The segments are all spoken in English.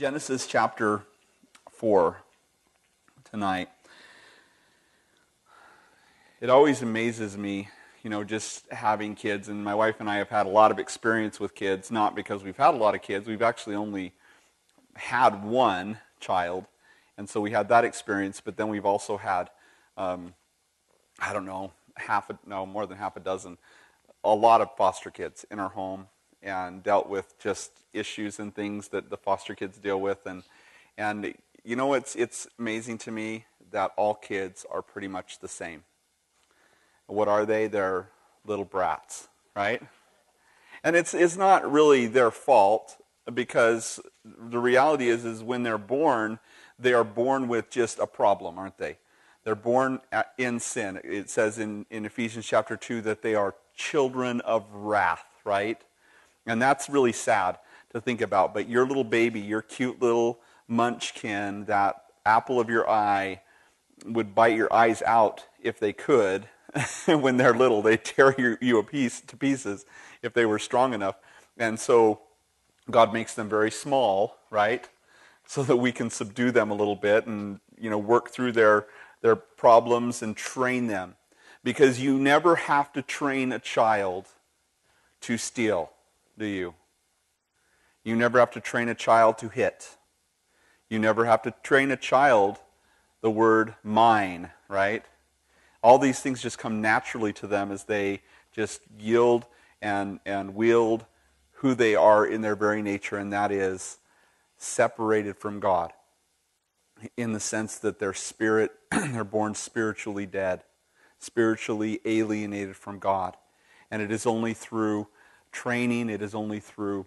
Genesis chapter 4 tonight. It always amazes me, just having kids, and my wife and I have had a lot of experience with kids, not because we've had a lot of kids. We've actually only had one child, and so we had that experience, but then we've also had, more than half a dozen, a lot of foster kids in our home, and dealt with just issues and things that the foster kids deal with. And it's amazing to me that all kids are pretty much the same. What are they? They're little brats, right? And it's not really their fault, because the reality is when they're born, they are born with just a problem, aren't they? They're born in sin. It says in Ephesians chapter 2 that they are children of wrath, right? And that's really sad to think about. But your little baby, your cute little munchkin, that apple of your eye, would bite your eyes out if they could. When they're little, they tear you to pieces if they were strong enough. And so God makes them very small, right? So that we can subdue them a little bit and work through their problems and train them. Because you never have to train a child to steal, do you? You never have to train a child to hit. You never have to train a child the word mine, right? All these things just come naturally to them as they just yield and wield who they are in their very nature, and that is separated from God, in the sense that their spirit, they're born spiritually dead, spiritually alienated from God. And it is only through training, it is only through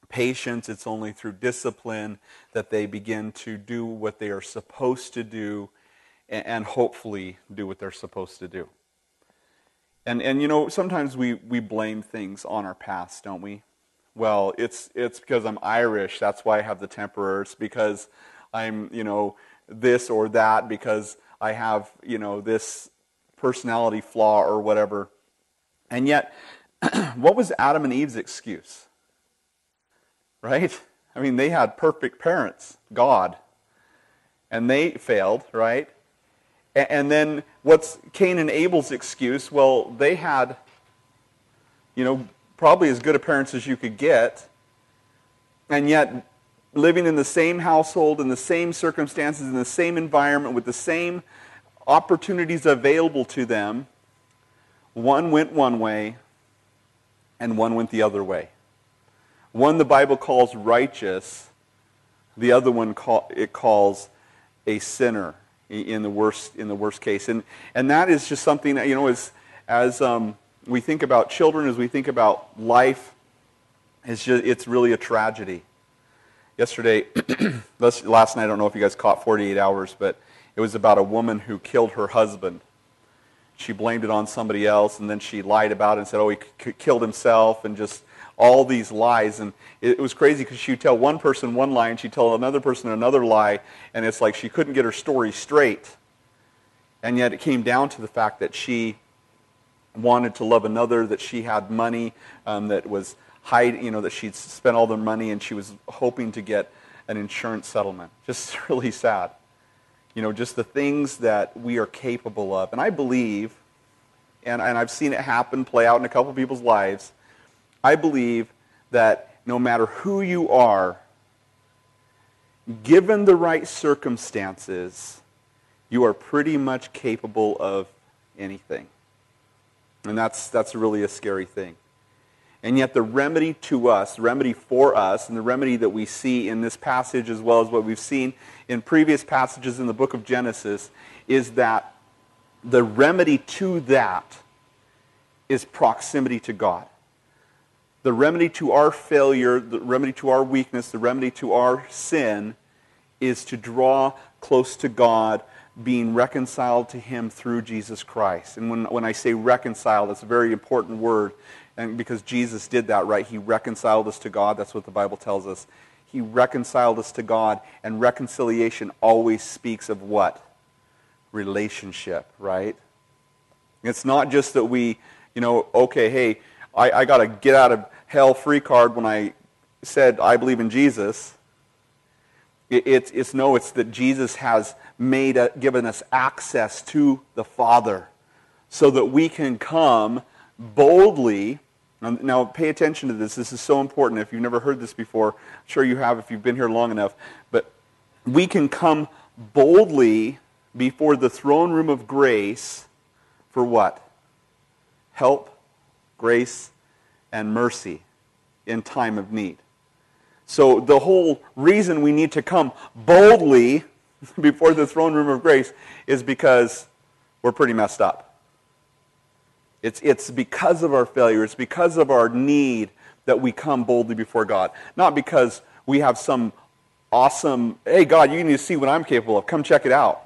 patience, it's only through discipline that they begin to do what they are supposed to do, and hopefully do what they're supposed to do. And sometimes we blame things on our past, don't we? Well, it's because I'm Irish, that's why I have the temper. It's because I'm, this or that, because I have, this personality flaw or whatever. And yet, what was Adam and Eve's excuse? Right? I mean, they had perfect parents, God. And they failed, right? And then what's Cain and Abel's excuse? Well, they had, probably as good a parents as you could get, and yet living in the same household, in the same circumstances, in the same environment, with the same opportunities available to them, one went one way, and one went the other way. One the Bible calls righteous, the other one it calls a sinner in the worst case. And that is just something that, as we think about children, as we think about life, it's really a tragedy. Yesterday, last night, I don't know if you guys caught 48 Hours, but it was about a woman who killed her husband. She blamed it on somebody else, and then she lied about it and said, he killed himself, and just all these lies. And it was crazy because she would tell one person one lie, and she'd tell another person another lie, and it's like she couldn't get her story straight. And yet it came down to the fact that she wanted to love another, that she had money, that was that she'd spent all their money, and she was hoping to get an insurance settlement. Just really sad. Just the things that we are capable of. And I believe, and I've seen it happen, play out in a couple people's lives, I believe that no matter who you are, given the right circumstances, you are pretty much capable of anything. And that's really a scary thing. And yet the remedy to us, the remedy for us, and the remedy that we see in this passage as well as what we've seen in previous passages in the book of Genesis, is that the remedy to that is proximity to God. The remedy to our failure, the remedy to our weakness, the remedy to our sin is to draw close to God, being reconciled to Him through Jesus Christ. And when I say reconcile, that's a very important word, and because Jesus did that, right? He reconciled us to God. That's what the Bible tells us. He reconciled us to God, and reconciliation always speaks of what? Relationship, right? It's not just that we, I got a get out of hell free card when I said I believe in Jesus. It's that Jesus has given us access to the Father so that we can come boldly. Now, pay attention to this. This is so important. If you've never heard this before, I'm sure you have if you've been here long enough. But we can come boldly before the throne room of grace for what? Help, grace, and mercy in time of need. So the whole reason we need to come boldly before the throne room of grace is because we're pretty messed up. It's because of our failure. It's because of our need that we come boldly before God. Not because we have some awesome, hey, God, you need to see what I'm capable of. Come check it out.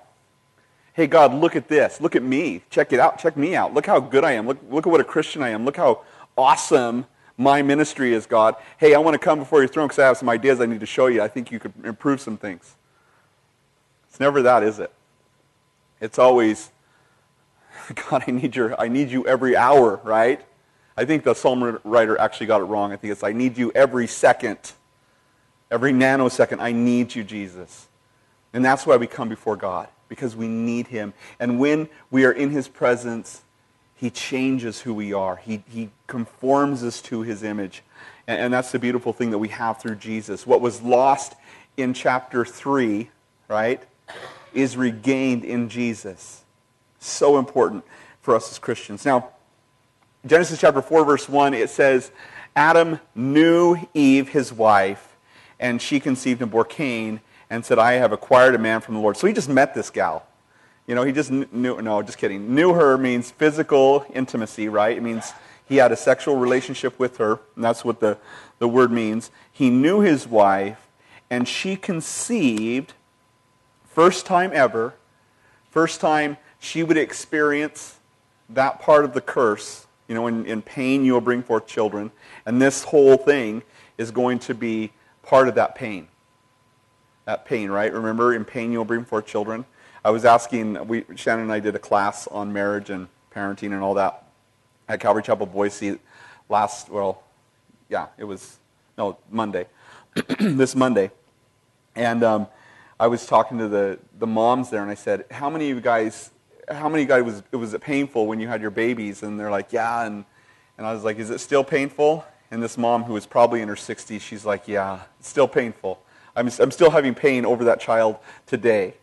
Hey, God, look at this. Look at me. Check it out. Check me out. Look how good I am. Look at what a Christian I am. Look how awesome my ministry is, God. Hey, I want to come before your throne because I have some ideas I need to show you. I think you could improve some things. It's never that, is it? It's always, God, I need you every hour, right? I think the psalm writer actually got it wrong. I think it's, I need you every second, every nanosecond. I need you, Jesus. And that's why we come before God, because we need him. And when we are in his presence, he changes who we are. He conforms us to his image. And that's the beautiful thing that we have through Jesus. What was lost in chapter 3, right, is regained in Jesus. So important for us as Christians. Now, Genesis chapter 4, verse 1, it says, Adam knew Eve, his wife, and she conceived and bore Cain, and said, I have acquired a man from the Lord. So he just met this gal. You know, he just knew, no, just kidding. Knew her means physical intimacy, right? It means he had a sexual relationship with her, and that's what the word means. He knew his wife, and she conceived, first time ever, first time she would experience that part of the curse. You know, in pain you will bring forth children. And this whole thing is going to be part of that pain. That pain, right? Remember, in pain you will bring forth children. I was asking, Shannon and I did a class on marriage and parenting and all that at Calvary Chapel, Boise Monday. This Monday. And I was talking to the moms there, and I said, how many guys was it painful when you had your babies? And they're like, yeah. And I was like, is it still painful? And this mom, who was probably in her 60s, she's like, yeah, it's still painful. I'm still having pain over that child today.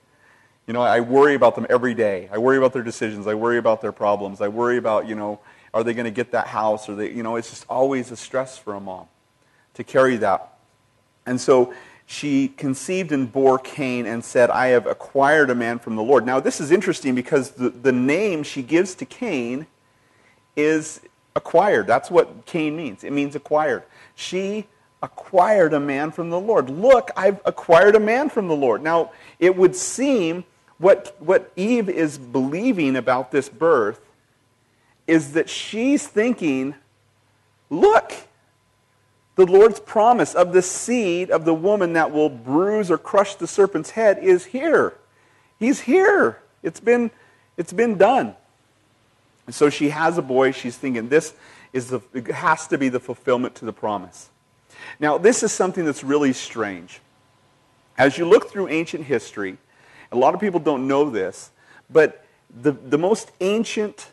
You know, I worry about them every day. I worry about their decisions. I worry about their problems. I worry about, you know, are they going to get that house? Or they, you know, it's just always a stress for a mom to carry that. And so she conceived and bore Cain and said, I have acquired a man from the Lord. Now, this is interesting because the name she gives to Cain is acquired. That's what Cain means. It means acquired. She acquired a man from the Lord. Look, I've acquired a man from the Lord. Now, it would seem what Eve is believing about this birth is that she's thinking, look, the Lord's promise of the seed of the woman that will bruise or crush the serpent's head is here. He's here. It's been done. And so she has a boy. She's thinking it has to be the fulfillment to the promise. Now, this is something that's really strange. As you look through ancient history, a lot of people don't know this, but the most ancient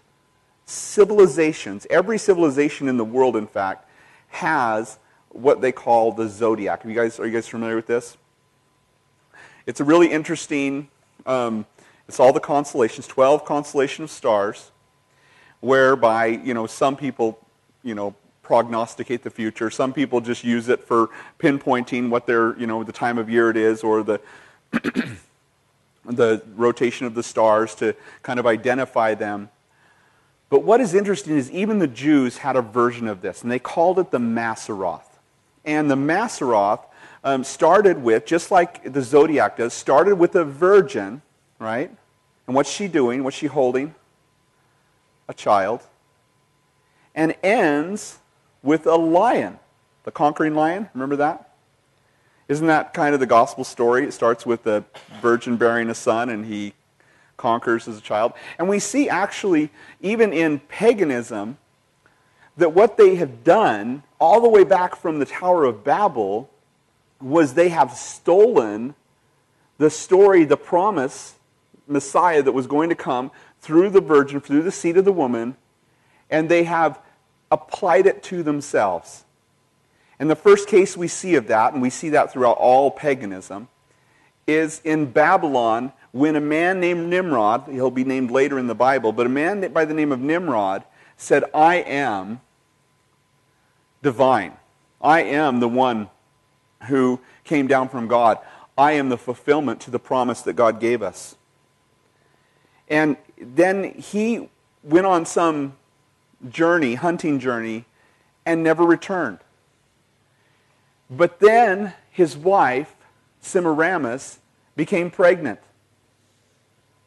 civilizations, every civilization in the world, in fact, has what they call the zodiac. Are you guys familiar with this? It's a really interesting, it's all the constellations, 12 constellation of stars, whereby, you know, some people, you know, prognosticate the future. Some people just use it for pinpointing what their, you know, the time of year it is, or the the rotation of the stars to kind of identify them. But what is interesting is even the Jews had a version of this, and they called it the Maseroth. And the Maseroth started with, just like the zodiac does, started with a virgin, right? And what's she doing? What's she holding? A child. And ends with a lion, the conquering lion. Remember that? Isn't that kind of the gospel story? It starts with the virgin bearing a son, and he conquers as a child. And we see actually, even in paganism, that what they have done, all the way back from the Tower of Babel, was they have stolen the story, the promise, Messiah that was going to come through the virgin, through the seed of the woman, and they have applied it to themselves. And the first case we see of that, and we see that throughout all paganism, is in Babylon when a man named Nimrod, he'll be named later in the Bible, but a man by the name of Nimrod said, I am divine. I am the one who came down from God. I am the fulfillment to the promise that God gave us. And then he went on some journey, hunting journey, and never returned. But then his wife, Semiramis, became pregnant.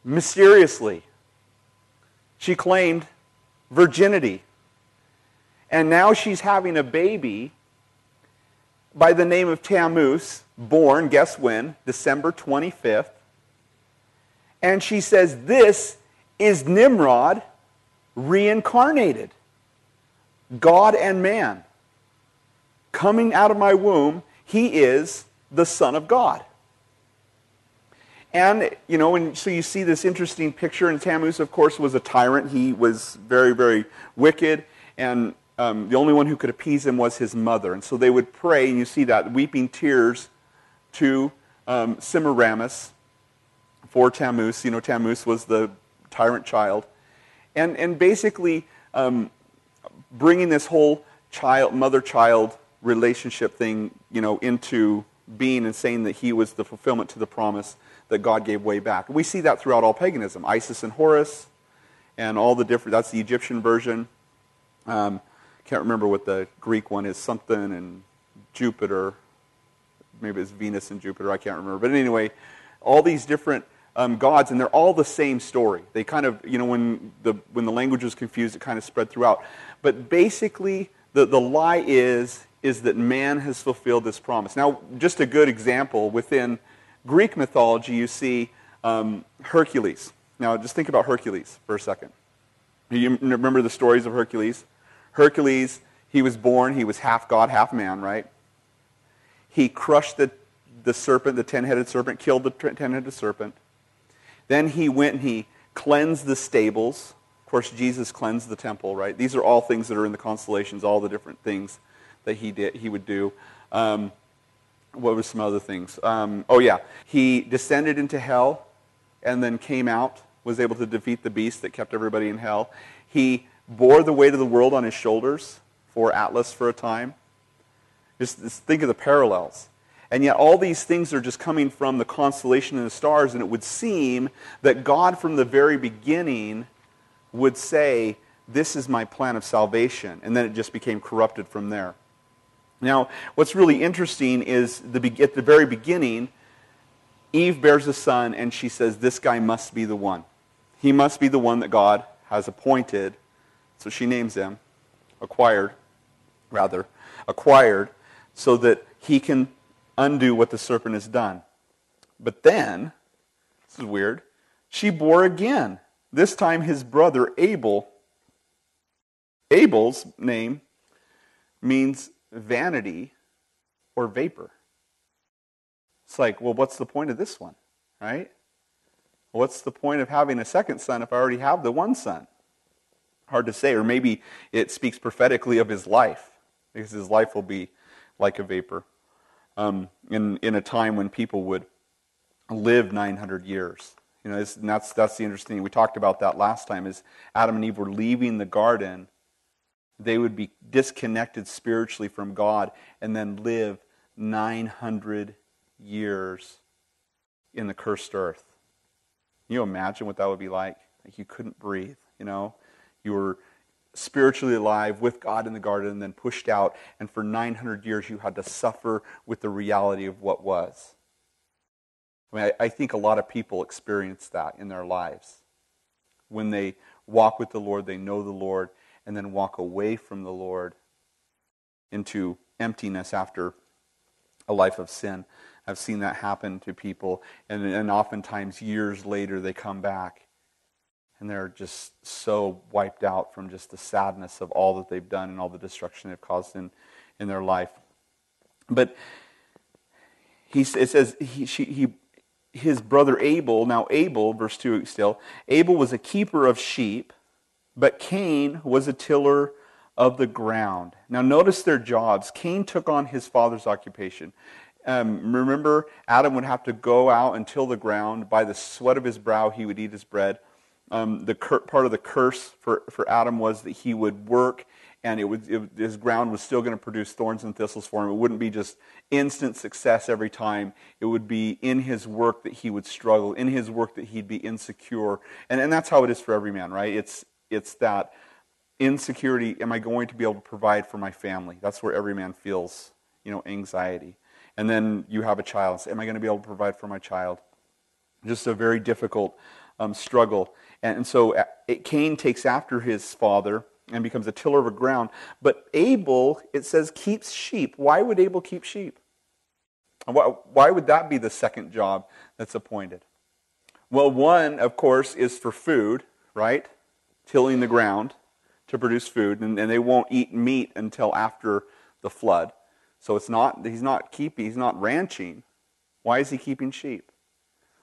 Mysteriously. She claimed virginity. And now she's having a baby by the name of Tammuz, born, guess when? December 25th. And she says, this is Nimrod reincarnated. God and man. Coming out of my womb, he is the Son of God. And, and so you see this interesting picture, and Tammuz, of course, was a tyrant. He was very, very wicked, and the only one who could appease him was his mother. And so they would pray, and you see that, weeping tears to Semiramis for Tammuz. Tammuz was the tyrant child. And basically bringing this whole mother-child relationship thing, into being and saying that he was the fulfillment to the promise that God gave way back. We see that throughout all paganism. Isis and Horus and all the different, that's the Egyptian version. Can't remember what the Greek one is, something and Jupiter. Maybe it's Venus and Jupiter, I can't remember. But anyway, all these different gods, and they're all the same story. They kind of, when the language was confused, it kind of spread throughout. But basically, the lie is that man has fulfilled this promise. Now, just a good example, within Greek mythology, you see Hercules. Now, just think about Hercules for a second. You remember the stories of Hercules? Hercules, he was born, he was half God, half man, right? He crushed the serpent, the 10-headed serpent, killed the 10-headed serpent. Then he went and he cleansed the stables. Of course, Jesus cleansed the temple, right? These are all things that are in the constellations, all the different things that he would do. What were some other things? He descended into hell and then came out, was able to defeat the beast that kept everybody in hell. He bore the weight of the world on his shoulders for Atlas for a time. Just think of the parallels. And yet all these things are just coming from the constellation and the stars, and it would seem that God from the very beginning would say, this is my plan of salvation, and then it just became corrupted from there. Now, what's really interesting is at the very beginning, Eve bears a son, and she says, this guy must be the one. He must be the one that God has appointed. So she names him, acquired, so that he can undo what the serpent has done. But then, this is weird, she bore again. This time his brother Abel. Abel's name means vanity or vapor. It's like, well, what's the point of this one, right? What's the point of having a second son if I already have the one son? Hard to say, or maybe it speaks prophetically of his life, because his life will be like a vapor in a time when people would live 900 years. And that's the interesting thing. We talked about that last time, is Adam and Eve were leaving the garden. They would be disconnected spiritually from God and then live 900 years in the cursed earth. Can you imagine what that would be like? Like you couldn't breathe, You were spiritually alive with God in the garden and then pushed out, and for 900 years you had to suffer with the reality of what was. I think a lot of people experience that in their lives. When they walk with the Lord, they know the Lord, and then walk away from the Lord into emptiness after a life of sin. I've seen that happen to people, and oftentimes years later they come back, and they're just so wiped out from just the sadness of all that they've done and all the destruction they've caused in their life. But it says he his brother Abel. Now Abel, verse 2 still, Abel was a keeper of sheep, but Cain was a tiller of the ground. Now notice their jobs. Cain took on his father's occupation. Remember, Adam would have to go out and till the ground. By the sweat of his brow he would eat his bread. Part of the curse for Adam was that he would work, and his ground was still going to produce thorns and thistles for him. It wouldn't be just instant success every time. It would be in his work that he would struggle, in his work that he'd be insecure. And that's how it is for every man, right? It's that insecurity. Am I going to be able to provide for my family? That's where every man feels, anxiety. And then you have a child. Am I going to be able to provide for my child? Just a very difficult struggle. And so Cain takes after his father and becomes a tiller of the ground. But Abel, it says, keeps sheep. Why would Abel keep sheep? Why would that be the second job that's appointed? Well, one, of course, is for food, right? Tilling the ground to produce food. And they won't eat meat until after the flood. So he's not ranching. Why is he keeping sheep?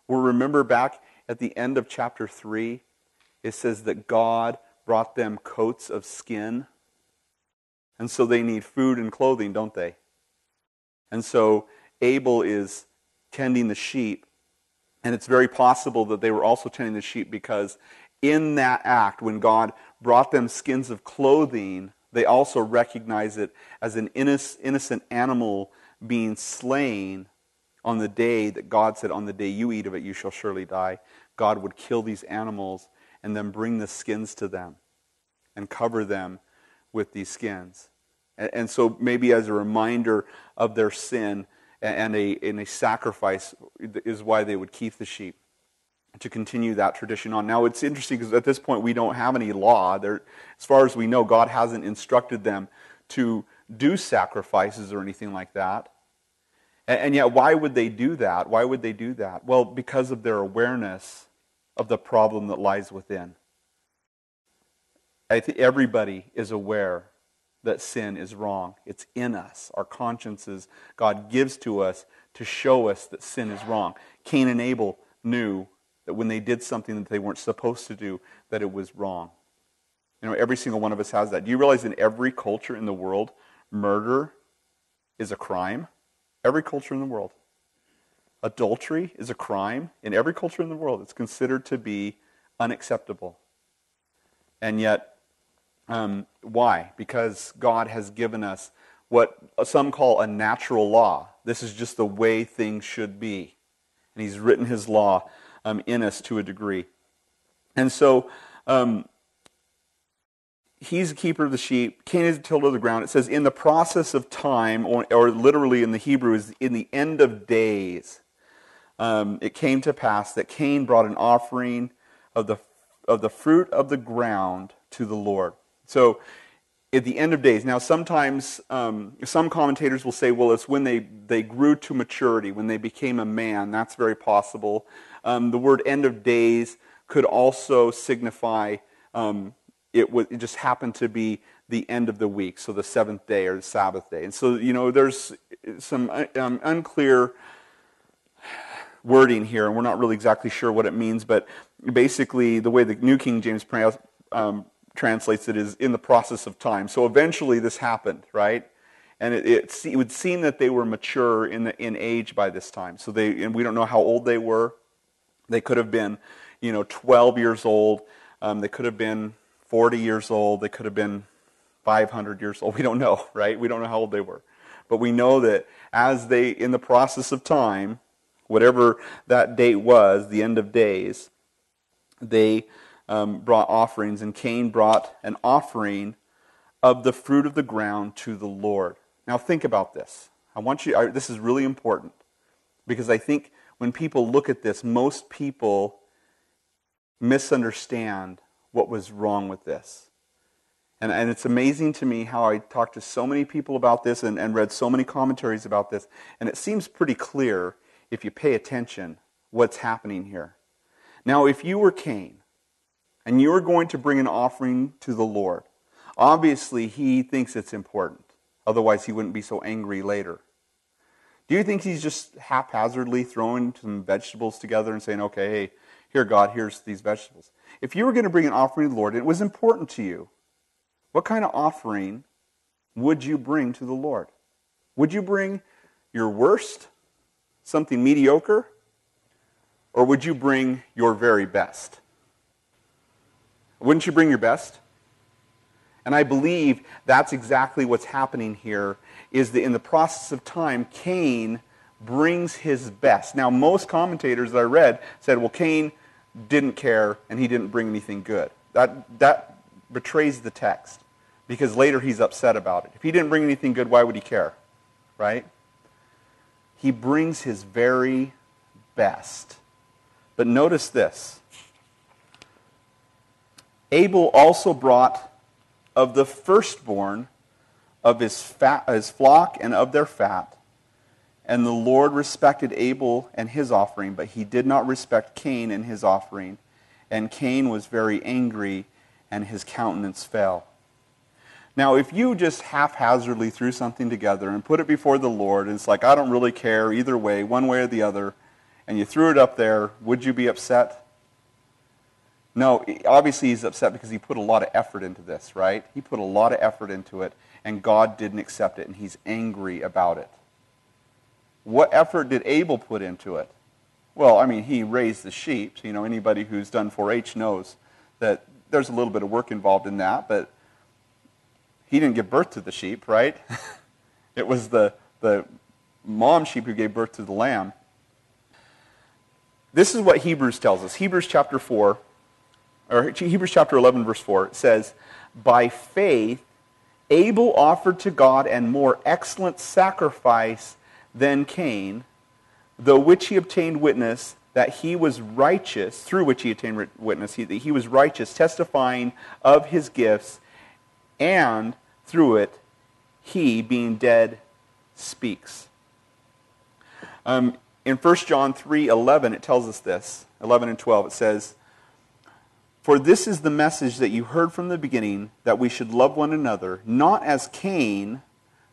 Well, remember back at the end of chapter 3, it says that God brought them coats of skin. And so they need food and clothing, don't they? And so Abel is tending the sheep. And it's very possible that they were also tending the sheep because in that act, when God brought them skins of clothing, they also recognize it as an innocent animal being slain on the day that God said, on the day you eat of it, you shall surely die. God would kill these animals and then bring the skins to them and cover them with these skins. And so maybe as a reminder of their sin and a sacrifice is why they would keep the sheep, to continue that tradition on. Now it's interesting because at this point we don't have any law. As far as we know, God hasn't instructed them to do sacrifices or anything like that. And yet why would they do that? Why would they do that? Well, because of their awareness of the problem that lies within. I think everybody is aware that sin is wrong. It's in us. Our consciences, God gives to us to show us that sin is wrong. Cain and Abel knew that when they did something that they weren't supposed to do, that it was wrong. Every single one of us has that. Do you realize in every culture in the world, murder is a crime? Every culture in the world. Adultery is a crime. In every culture in the world, it's considered to be unacceptable. And yet, why? Because God has given us what some call a natural law. This is just the way things should be. And He's written His law in us to a degree. And so, he's a keeper of the sheep. Cain is a tiller of the ground. It says, in the process of time, or literally in the Hebrew, is in the end of days. It came to pass that Cain brought an offering of the fruit of the ground to the Lord. So, at the end of days. Now, sometimes some commentators will say, well, it's when they grew to maturity, when they became a man. That's very possible. The word end of days could also signify it just happened to be the end of the week, so the seventh day or the Sabbath day. And so, there's some unclear wording here, and we're not really exactly sure what it means, but basically the way the New King James translates it is in the process of time. So eventually this happened, right? And it would seem that they were mature in age by this time. So and we don't know how old they were. They could have been, 12 years old. They could have been 40 years old. They could have been 500 years old. We don't know, right? We don't know how old they were. But we know that as they, in the process of time, whatever that date was, the end of days, they brought offerings, and Cain brought an offering of the fruit of the ground to the Lord. Now think about this. This is really important, because I think when people look at this, most people misunderstand what was wrong with this. And it's amazing to me how I talked to so many people about this and read so many commentaries about this, and it seems pretty clear, if you pay attention, what's happening here. Now, if you were Cain, and you were going to bring an offering to the Lord, obviously he thinks it's important. Otherwise, he wouldn't be so angry later. Do you think he's just haphazardly throwing some vegetables together and saying, okay, hey, here, God, here's these vegetables? If you were going to bring an offering to the Lord and it was important to you, what kind of offering would you bring to the Lord? Would you bring your worst, something mediocre, or would you bring your very best? Wouldn't you bring your best? And I believe that's exactly what's happening here, is that in the process of time, Cain brings his best. Now, most commentators that I read said, well, Cain didn't care and he didn't bring anything good. That betrays the text, because later he's upset about it. If he didn't bring anything good, why would he care? Right? He brings his very best. But notice this. Abel also brought of the firstborn of his flock and of their fat. And the Lord respected Abel and his offering, but he did not respect Cain and his offering. And Cain was very angry, and his countenance fell. Now, if you just haphazardly threw something together and put it before the Lord, and it's like, I don't really care either way, one way or the other, and you threw it up there, would you be upset? No, obviously he's upset because he put a lot of effort into this, right? He put a lot of effort into it, and God didn't accept it, and he's angry about it. What effort did Abel put into it? Well, I mean, he raised the sheep. So, anybody who's done 4-H knows that there's a little bit of work involved in that, but he didn't give birth to the sheep, right? It was the mom sheep who gave birth to the lamb. This is what Hebrews tells us. Hebrews chapter 11, verse 4, it says, by faith, Abel offered to God a more excellent sacrifice than Cain, through which he obtained witness that he was righteous, that he was righteous, testifying of his gifts, and through it, he, being dead, speaks. In 1 John 3:11, it tells us this, 11 and 12, it says, for this is the message that you heard from the beginning, that we should love one another, not as Cain,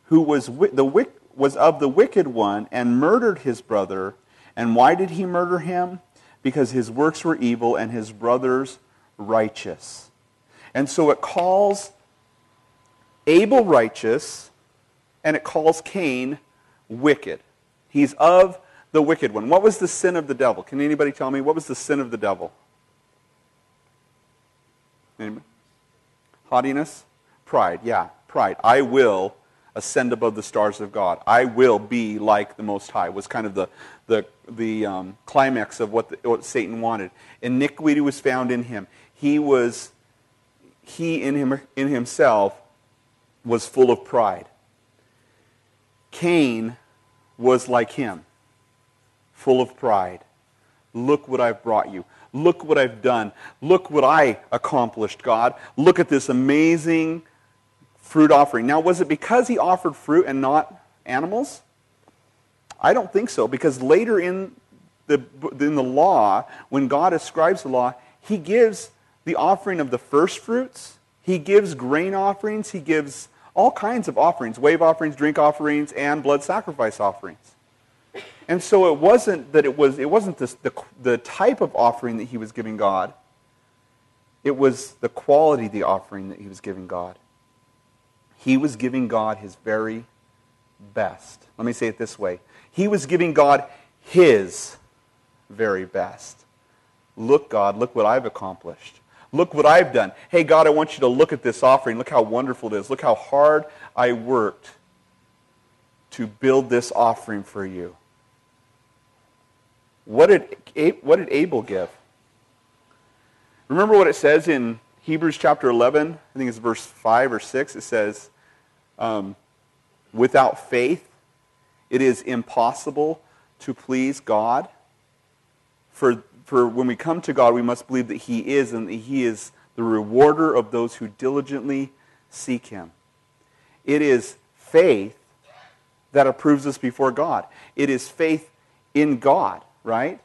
who was of the wicked one and murdered his brother. And why did he murder him? Because his works were evil and his brother's righteous. And so it calls Abel righteous, and it calls Cain wicked. He's of the wicked one. What was the sin of the devil? Can anybody tell me? What was the sin of the devil? Anybody? Haughtiness? Pride. Yeah, pride. I will ascend above the stars of God. I will be like the Most High, was kind of the climax of what Satan wanted. Iniquity was found in him. He in himself was full of pride. Cain was like him, full of pride. Look what I've brought you. Look what I've done. Look what I accomplished, God. Look at this amazing fruit offering. Now, was it because he offered fruit and not animals? I don't think so, because later in the law, when God ascribes the law, he gives the offering of the first fruits. He gives grain offerings. He gives all kinds of offerings, wave offerings, drink offerings, and blood sacrifice offerings. And so it wasn't the type of offering that he was giving God. It was the quality of the offering that he was giving God. He was giving God his very best. Let me say it this way. He was giving God his very best. Look, God, look what I've accomplished. Look what I've done. Hey, God, I want you to look at this offering. Look how wonderful it is. Look how hard I worked to build this offering for you. What did Abel give? Remember what it says in Hebrews chapter 11? I think it's verse 5 or 6. It says, without faith, it is impossible to please God. For when we come to God, we must believe that he is, and that he is the rewarder of those who diligently seek him. It is faith that approves us before God. It is faith in God, right?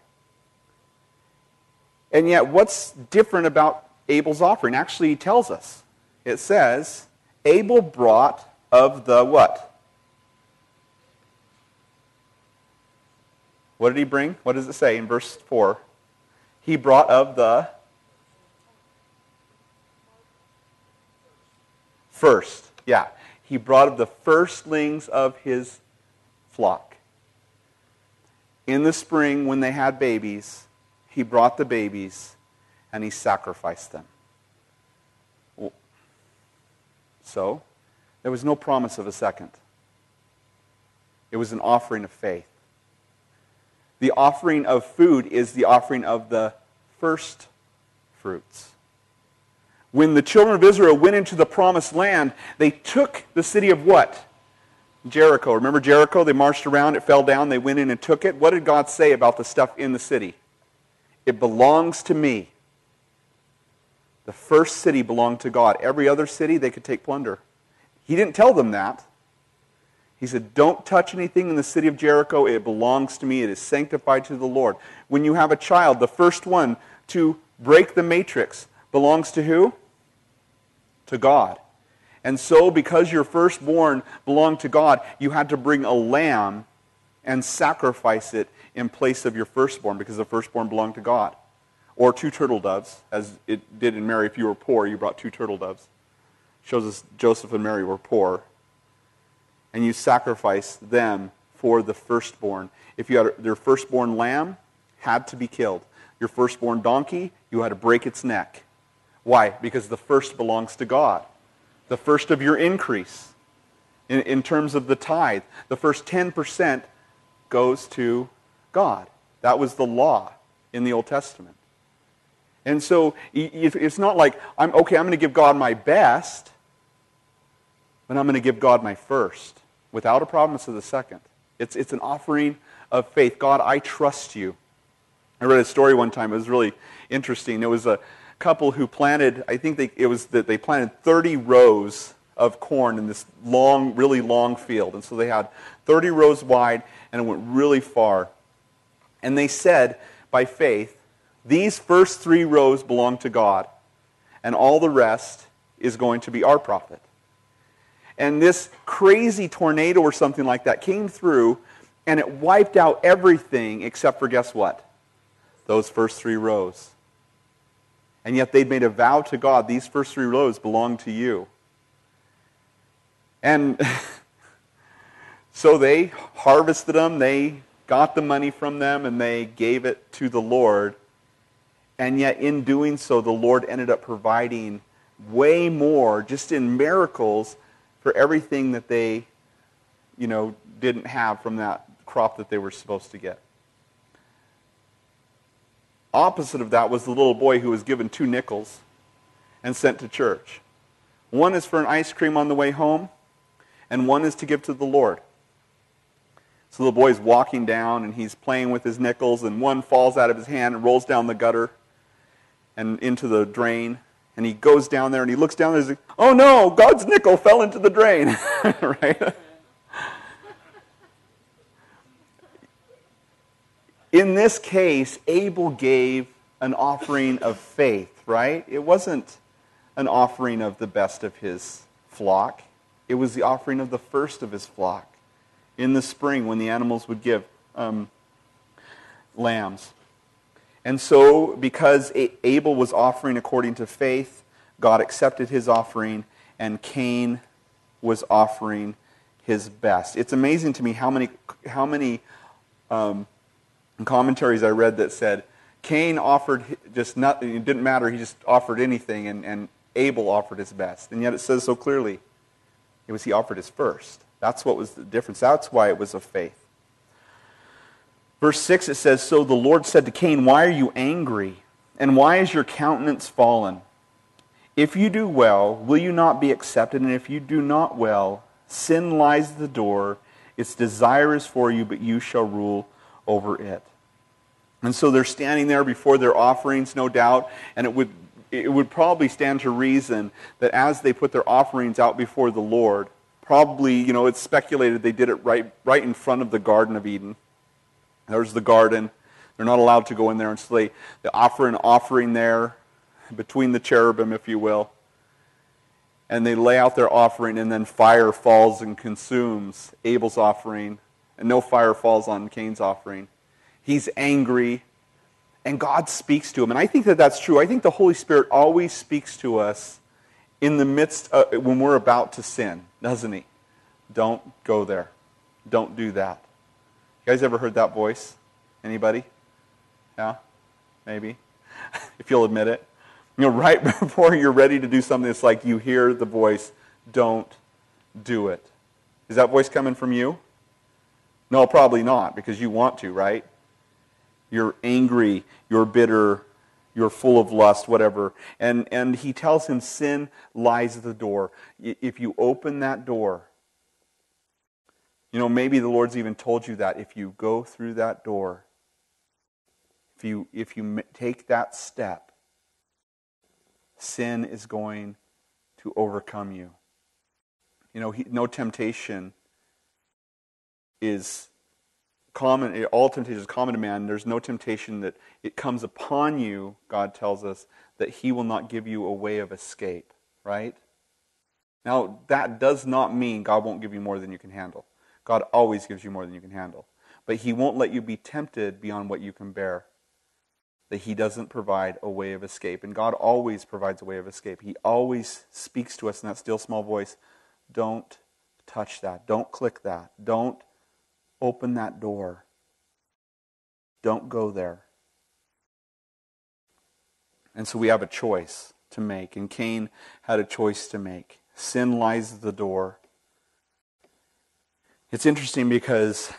And yet, what's different about Abel's offering? Actually, he tells us. It says, Abel brought of the what? What did he bring? What does it say in verse 4? He brought of the first. Yeah. He brought of the firstlings of his flock. In the spring, when they had babies, he brought the babies and he sacrificed them. So, there was no promise of a second. It was an offering of faith. The offering of food is the offering of the first fruits. When the children of Israel went into the promised land, they took the city of what? Jericho. Remember Jericho? They marched around, it fell down, they went in and took it. What did God say about the stuff in the city? It belongs to me. The first city belonged to God. Every other city, they could take plunder. He didn't tell them that. He said, don't touch anything in the city of Jericho. It belongs to me. It is sanctified to the Lord. When you have a child, the first one to break the matrix belongs to who? To God. And so, because your firstborn belonged to God, you had to bring a lamb and sacrifice it in place of your firstborn, because the firstborn belonged to God. Or 2 turtle doves, as it did in Mary. If you were poor, you brought 2 turtle doves. Shows us Joseph and Mary were poor. And you sacrifice them for the firstborn. If you had their firstborn lamb, had to be killed. Your firstborn donkey, you had to break its neck. Why? Because the first belongs to God. The first of your increase, in terms of the tithe, the first 10% goes to God. That was the law in the Old Testament. And so it's not like, I'm going to give God my best, but I'm going to give God my first, without a promise of the second. It's an offering of faith. God, I trust you. I read a story one time. It was really interesting. There was a couple who planted, I think they planted 30 rows of corn in this long, really long field. And so they had 30 rows wide, and it went really far. And they said, by faith, these first 3 rows belong to God, and all the rest is going to be our profit. And this crazy tornado or something like that came through, and it wiped out everything except for, guess what? Those first 3 rows. And yet they'd made a vow to God, these first 3 rows belong to you. And so they harvested them, they got the money from them, and they gave it to the Lord. And yet in doing so, the Lord ended up providing way more, just in miracles, for everything that they, didn't have from that crop that they were supposed to get. Opposite of that was the little boy who was given 2 nickels and sent to church. One is for an ice cream on the way home, and one is to give to the Lord. So the boy's walking down, and he's playing with his nickels, and one falls out of his hand and rolls down the gutter and into the drain. And he goes down there, and he looks down there, and he's like, oh no, God's nickel fell into the drain. Right? In this case, Abel gave an offering of faith, right? It wasn't an offering of the best of his flock. It was the offering of the first of his flock in the spring when the animals would give lambs. And so, because Abel was offering according to faith, God accepted his offering, and Cain was offering his best. It's amazing to me how many commentaries I read that said Cain offered just nothing. It didn't matter. He just offered anything, and Abel offered his best. And yet it says so clearly, he offered his first. That's what was the difference. That's why it was of faith. Verse 6, it says, so the Lord said to Cain, why are you angry? And why is your countenance fallen? If you do well, will you not be accepted? And if you do not well, sin lies at the door. Its desire is for you, but you shall rule over it. And so they're standing there before their offerings, no doubt, and it would probably stand to reason that as they put their offerings out before the Lord, probably, it's speculated they did it right in front of the Garden of Eden. There's the garden. They're not allowed to go in there, and so they offer an offering there between the cherubim, if you will. And they lay out their offering, and then fire falls and consumes Abel's offering, and no fire falls on Cain's offering. He's angry. And God speaks to him. And I think that that's true. I think the Holy Spirit always speaks to us in the midst of, when we're about to sin, doesn't he? Don't go there. Don't do that. You guys ever heard that voice? Anybody? Yeah? Maybe? If you'll admit it. Right before you're ready to do something, it's like you hear the voice, don't do it. Is that voice coming from you? No, probably not, because you want to, right? You're angry, you're bitter, you're full of lust, whatever. And he tells him sin lies at the door. If you open that door, maybe the Lord's even told you that. If you go through that door, if you take that step, sin is going to overcome you. No temptation is common. All temptation is common to man. There's no temptation that it comes upon you, God tells us, that he will not give you a way of escape, right? Now, that does not mean God won't give you more than you can handle. God always gives you more than you can handle. But he won't let you be tempted beyond what you can bear. That he doesn't provide a way of escape. And God always provides a way of escape. He always speaks to us in that still small voice. Don't touch that. Don't click that. Don't open that door. Don't go there. And so we have a choice to make. And Cain had a choice to make. Sin lies at the door. It's interesting because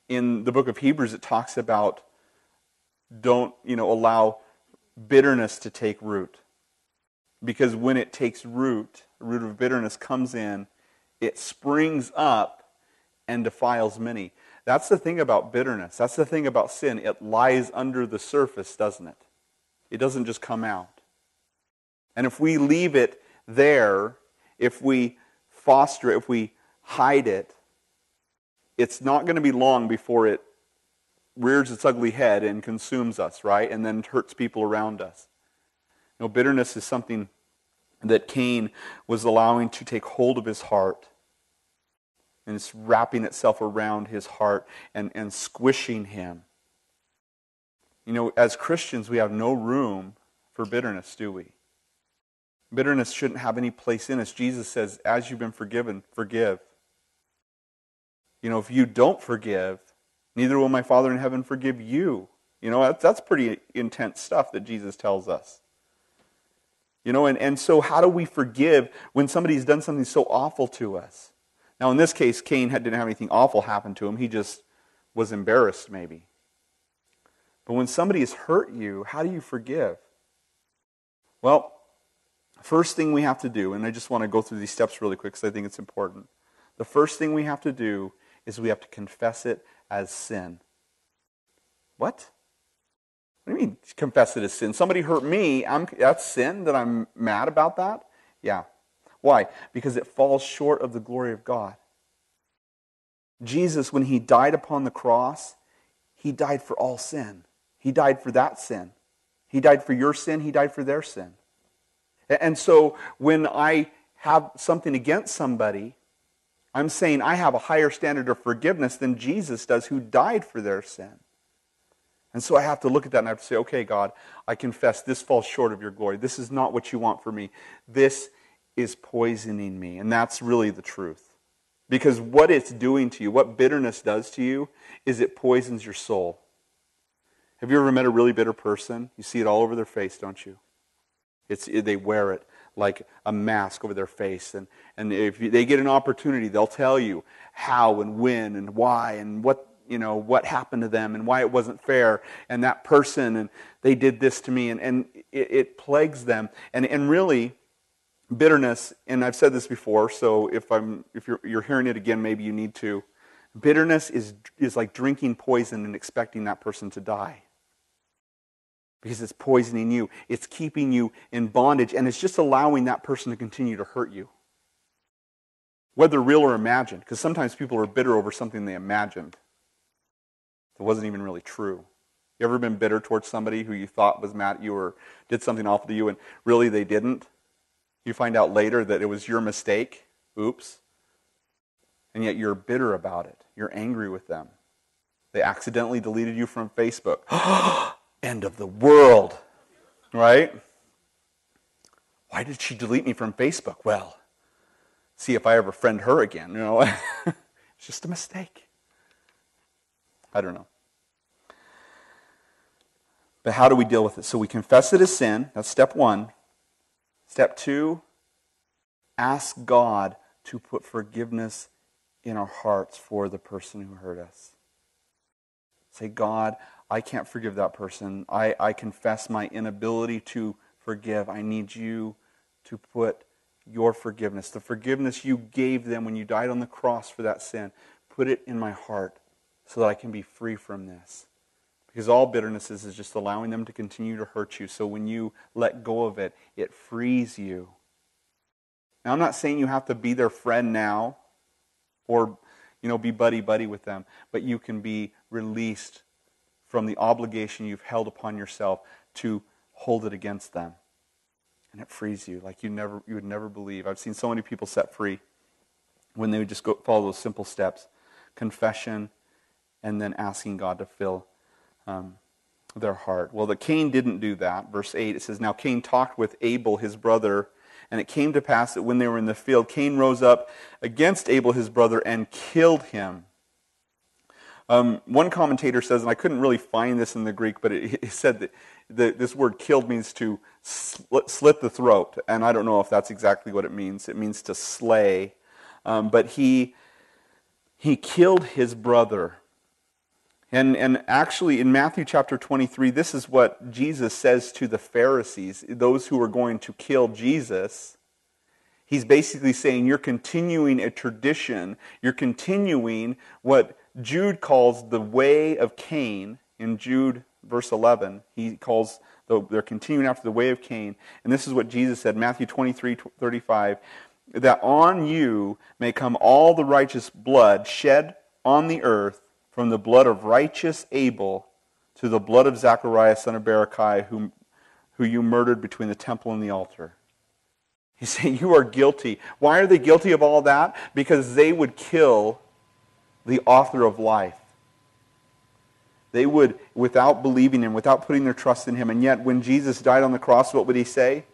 in the book of Hebrews it talks about don't, allow bitterness to take root. Because when it takes root, the root of bitterness comes in, it springs up and defiles many. That's the thing about bitterness. That's the thing about sin. It lies under the surface, doesn't it? It doesn't just come out. And if we leave it there, if we foster it, if we hide it, it's not going to be long before it rears its ugly head and consumes us, right? And then hurts people around us. Bitterness is something that Cain was allowing to take hold of his heart. And it's wrapping itself around his heart and squishing him. As Christians, we have no room for bitterness, do we? Bitterness shouldn't have any place in us. Jesus says, as you've been forgiven, forgive. If you don't forgive, neither will my Father in heaven forgive you. That's pretty intense stuff that Jesus tells us. And so how do we forgive when somebody's done something so awful to us? Now in this case, Cain didn't have anything awful happen to him. He just was embarrassed maybe. But when somebody has hurt you, how do you forgive? Well, first thing we have to do, and I just want to go through these steps really quick because I think it's important. The first thing we have to do is we have to confess it as sin. What? What do you mean confess it as sin? Somebody hurt me, that's sin that I'm mad about that? Yeah. Why? Because it falls short of the glory of God. Jesus, when he died upon the cross, he died for all sin. He died for that sin. He died for your sin, he died for their sin. And so when I have something against somebody, I'm saying I have a higher standard of forgiveness than Jesus does, who died for their sin. And so I have to look at that and I have to say, okay, God, I confess this falls short of your glory. This is not what you want for me. This is poisoning me. And that's really the truth. Because what it's doing to you, what bitterness does to you, is it poisons your soul. Have you ever met a really bitter person? You see it all over their face, don't you? They wear it like a mask over their face. And if they get an opportunity, they'll tell you how and when and why and what happened to them and why it wasn't fair, and that person, and they did this to me, and it plagues them. And really, bitterness, and I've said this before, so if you're hearing it again, maybe you need to. Bitterness is like drinking poison and expecting that person to die. Because it's poisoning you. It's keeping you in bondage, and it's just allowing that person to continue to hurt you. Whether real or imagined, because sometimes people are bitter over something they imagined. It wasn't even really true. You ever been bitter towards somebody who you thought was mad at you or did something awful to you and really they didn't? You find out later that it was your mistake. Oops. And yet you're bitter about it. You're angry with them. They accidentally deleted you from Facebook. End of the world, right? Why did she delete me from Facebook? Well, see if I ever friend her again. It's just a mistake. I don't know. But how do we deal with it? So we confess it as sin. That's step one. Step two, ask God to put forgiveness in our hearts for the person who hurt us. Say, God, I can't forgive that person. I confess my inability to forgive. I need you to put your forgiveness, the forgiveness you gave them when you died on the cross for that sin, put it in my heart so that I can be free from this. Because all bitterness is just allowing them to continue to hurt you. So when you let go of it, it frees you. Now, I'm not saying you have to be their friend now or, be buddy-buddy with them, but you can be released from the obligation you've held upon yourself to hold it against them. And it frees you like you would never believe. I've seen so many people set free when they would just go follow those simple steps. Confession and then asking God to fill their heart. Well, Cain didn't do that. Verse 8, it says, Now Cain talked with Abel, his brother, and it came to pass that when they were in the field, Cain rose up against Abel, his brother, and killed him. One commentator says, and I couldn't really find this in the Greek, but it said that this word killed means to slit the throat. And I don't know if that's exactly what it means. It means to slay. But he killed his brother. And actually, in Matthew chapter 23, this is what Jesus says to the Pharisees, those who are going to kill Jesus. He's basically saying, you're continuing a tradition. You're continuing what Jude calls the way of Cain. In Jude, verse 11, he calls, they're continuing after the way of Cain. And this is what Jesus said, Matthew 23:35, that on you may come all the righteous blood shed on the earth, from the blood of righteous Abel to the blood of Zechariah, son of Berechiah, who you murdered between the temple and the altar. He's saying you are guilty. Why are they guilty of all that? Because they would kill the author of life. They would, without believing him, without putting their trust in him. And yet, when Jesus died on the cross, what would he say?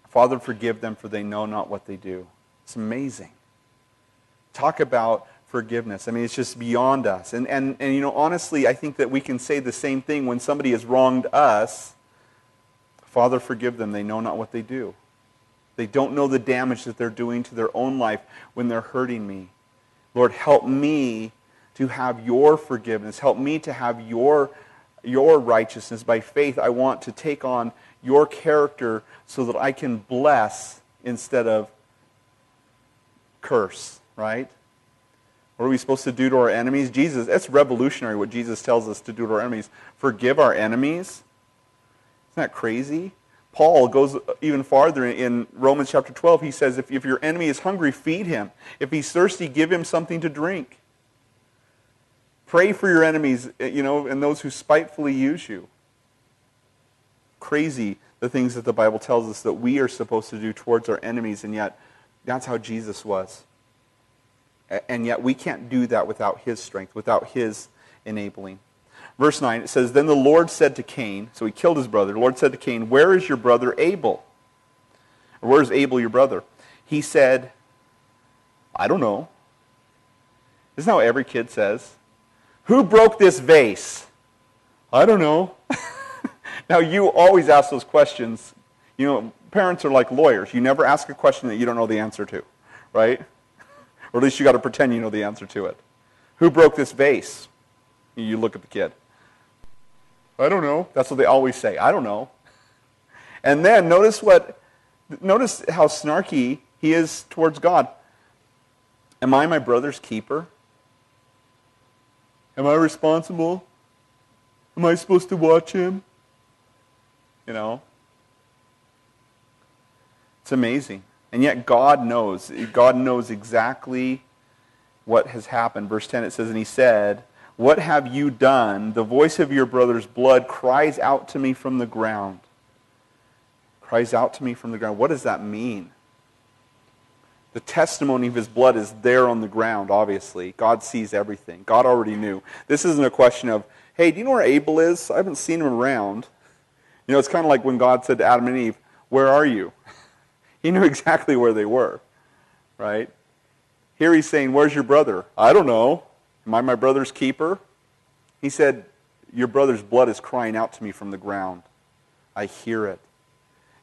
Father, forgive them, for they know not what they do. It's amazing. Talk about forgiveness. I mean, it's just beyond us. And honestly, I think that we can say the same thing when somebody has wronged us. Father, forgive them. They know not what they do. They don't know the damage that they're doing to their own life when they're hurting me. Lord, help me to have your forgiveness. Help me to have your righteousness. By faith, I want to take on your character so that I can bless instead of curse, right? What are we supposed to do to our enemies? That's revolutionary what Jesus tells us to do to our enemies. Forgive our enemies. Isn't that crazy? Paul goes even farther in Romans chapter 12. He says, if your enemy is hungry, feed him. If he's thirsty, give him something to drink. Pray for your enemies, and those who spitefully use you. Crazy the things that the Bible tells us that we are supposed to do towards our enemies, and yet that's how Jesus was. And yet we can't do that without his strength, without his enabling. Verse 9, it says, Then the Lord said to Cain, so he killed his brother. The Lord said to Cain, Where is your brother Abel? Or where is Abel your brother? He said, I don't know. Isn't that how every kid says? Who broke this vase? I don't know. Now you always ask those questions. Parents are like lawyers. You never ask a question that you don't know the answer to, right? Or at least you got to pretend you know the answer to it. Who broke this vase? You look at the kid. I don't know. That's what they always say. I don't know. And then notice how snarky he is towards God. Am I my brother's keeper? Am I responsible? Am I supposed to watch him? It's amazing. And yet God knows. God knows exactly what has happened. Verse 10, it says, And he said, What have you done? The voice of your brother's blood cries out to me from the ground. Cries out to me from the ground. What does that mean? The testimony of his blood is there on the ground, obviously. God sees everything. God already knew. This isn't a question of, hey, do you know where Abel is? I haven't seen him around. You know, it's kind of like when God said to Adam and Eve, where are you? He knew exactly where they were, right? Here he's saying, where's your brother? I don't know. Am I my brother's keeper? He said, your brother's blood is crying out to me from the ground. I hear it.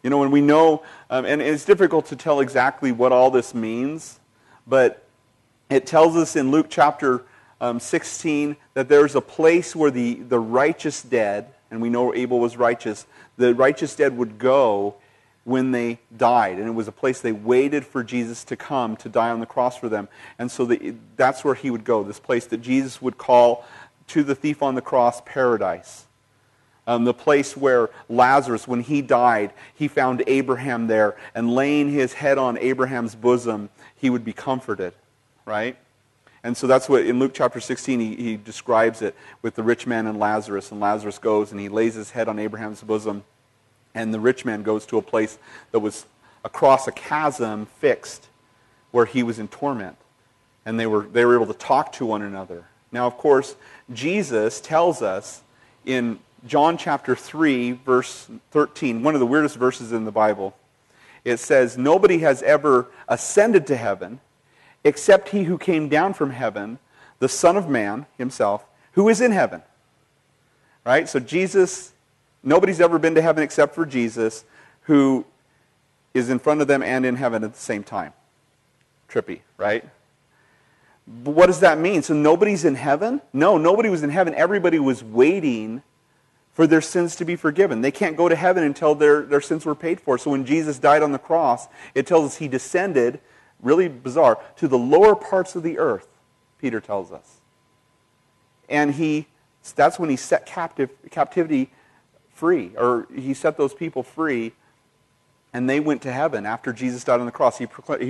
You know, when we know, and it's difficult to tell exactly what all this means, but it tells us in Luke chapter 16 that there's a place where the righteous dead, and we know Abel was righteous, the righteous dead would go when they died. And it was a place they waited for Jesus to come to die on the cross for them. And so that's where he would go, this place that Jesus would call to the thief on the cross paradise. The place where Lazarus, when he died, he found Abraham there, and laying his head on Abraham's bosom, he would be comforted, right? And so that's what, in Luke chapter 16, he describes it with the rich man and Lazarus goes and he lays his head on Abraham's bosom, and the rich man goes to a place that was across a chasm fixed, where he was in torment, and they were able to talk to one another. Now, of course, Jesus tells us in John chapter 3, verse 13, one of the weirdest verses in the Bible. It says, nobody has ever ascended to heaven except he who came down from heaven, the Son of Man himself, who is in heaven. Right? So Jesus, nobody's ever been to heaven except for Jesus, who is in front of them and in heaven at the same time. Trippy, right? But what does that mean? So nobody's in heaven? No, nobody was in heaven. Everybody was waiting for their sins to be forgiven. They can't go to heaven until their sins were paid for. So when Jesus died on the cross, it tells us he descended, really bizarre, to the lower parts of the earth, Peter tells us. And that's when he set captivity free, or he set those people free, and they went to heaven after Jesus died on the cross. He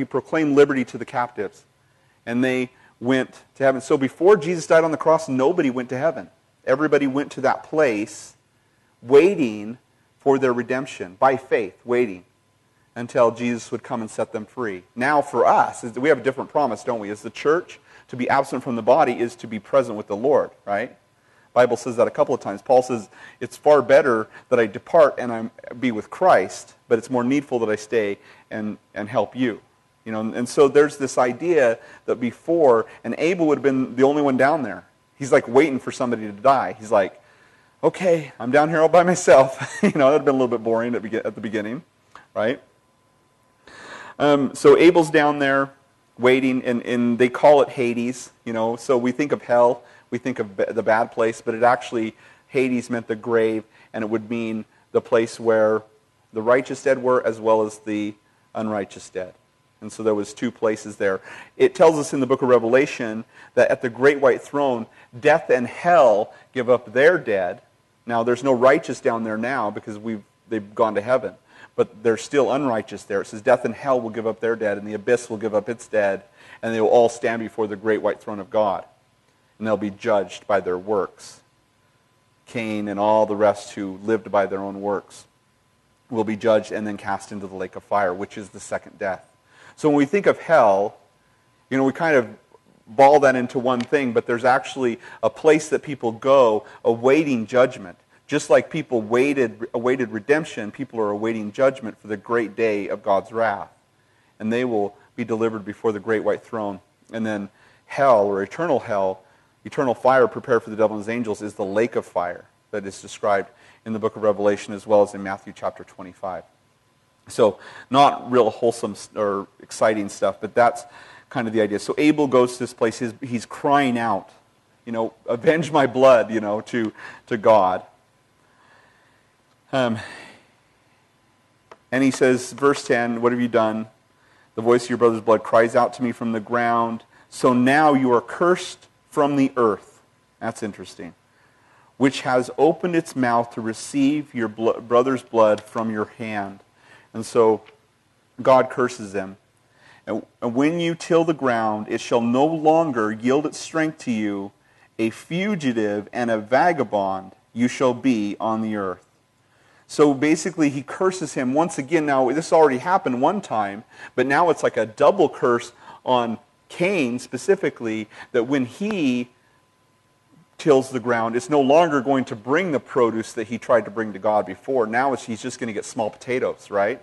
proclaimed liberty to the captives, and they went to heaven. So before Jesus died on the cross, nobody went to heaven. Everybody went to that place waiting for their redemption, by faith, waiting until Jesus would come and set them free. Now for us, we have a different promise, don't we? As the church, to be absent from the body is to be present with the Lord, right? The Bible says that a couple of times. Paul says, it's far better that I depart and I be with Christ, but it's more needful that I stay and help you. You know, and so there's this idea that before, and Abel would have been the only one down there. He's like waiting for somebody to die. He's like, okay, I'm down here all by myself. You know, that would have been a little bit boring at the beginning, right? So Abel's down there waiting, and they call it Hades. You know, so we think of hell, we think of the bad place, but it actually, Hades meant the grave, and it would mean the place where the righteous dead were as well as the unrighteous dead. And so there was two places there. It tells us in the book of Revelation that at the great white throne, death and hell give up their dead. Now, there's no righteous down there now because they've gone to heaven. But there's still unrighteous there. It says death and hell will give up their dead, and the abyss will give up its dead, and they will all stand before the great white throne of God. And they'll be judged by their works. Cain and all the rest who lived by their own works will be judged and then cast into the lake of fire, which is the second death. So when we think of hell, you know, we kind of ball that into one thing, but there's actually a place that people go awaiting judgment. Just like people awaited redemption, people are awaiting judgment for the great day of God's wrath. And they will be delivered before the great white throne. And then hell, or eternal fire prepared for the devil and his angels, is the lake of fire that is described in the book of Revelation as well as in Matthew chapter 25. So not real wholesome or exciting stuff, but that's kind of the idea. So Abel goes to this place. He's crying out, you know, avenge my blood, you know, to God. And he says, verse 10, what have you done? The voice of your brother's blood cries out to me from the ground. So now you are cursed from the earth. That's interesting. Which has opened its mouth to receive your brother's blood from your hand. And so God curses them. And when you till the ground, it shall no longer yield its strength to you. A fugitive and a vagabond you shall be on the earth. So basically he curses him once again. Now this already happened one time, but now it's like a double curse on Cain specifically, that when he tills the ground, it's no longer going to bring the produce that he tried to bring to God before. Now he's just going to get small potatoes, right?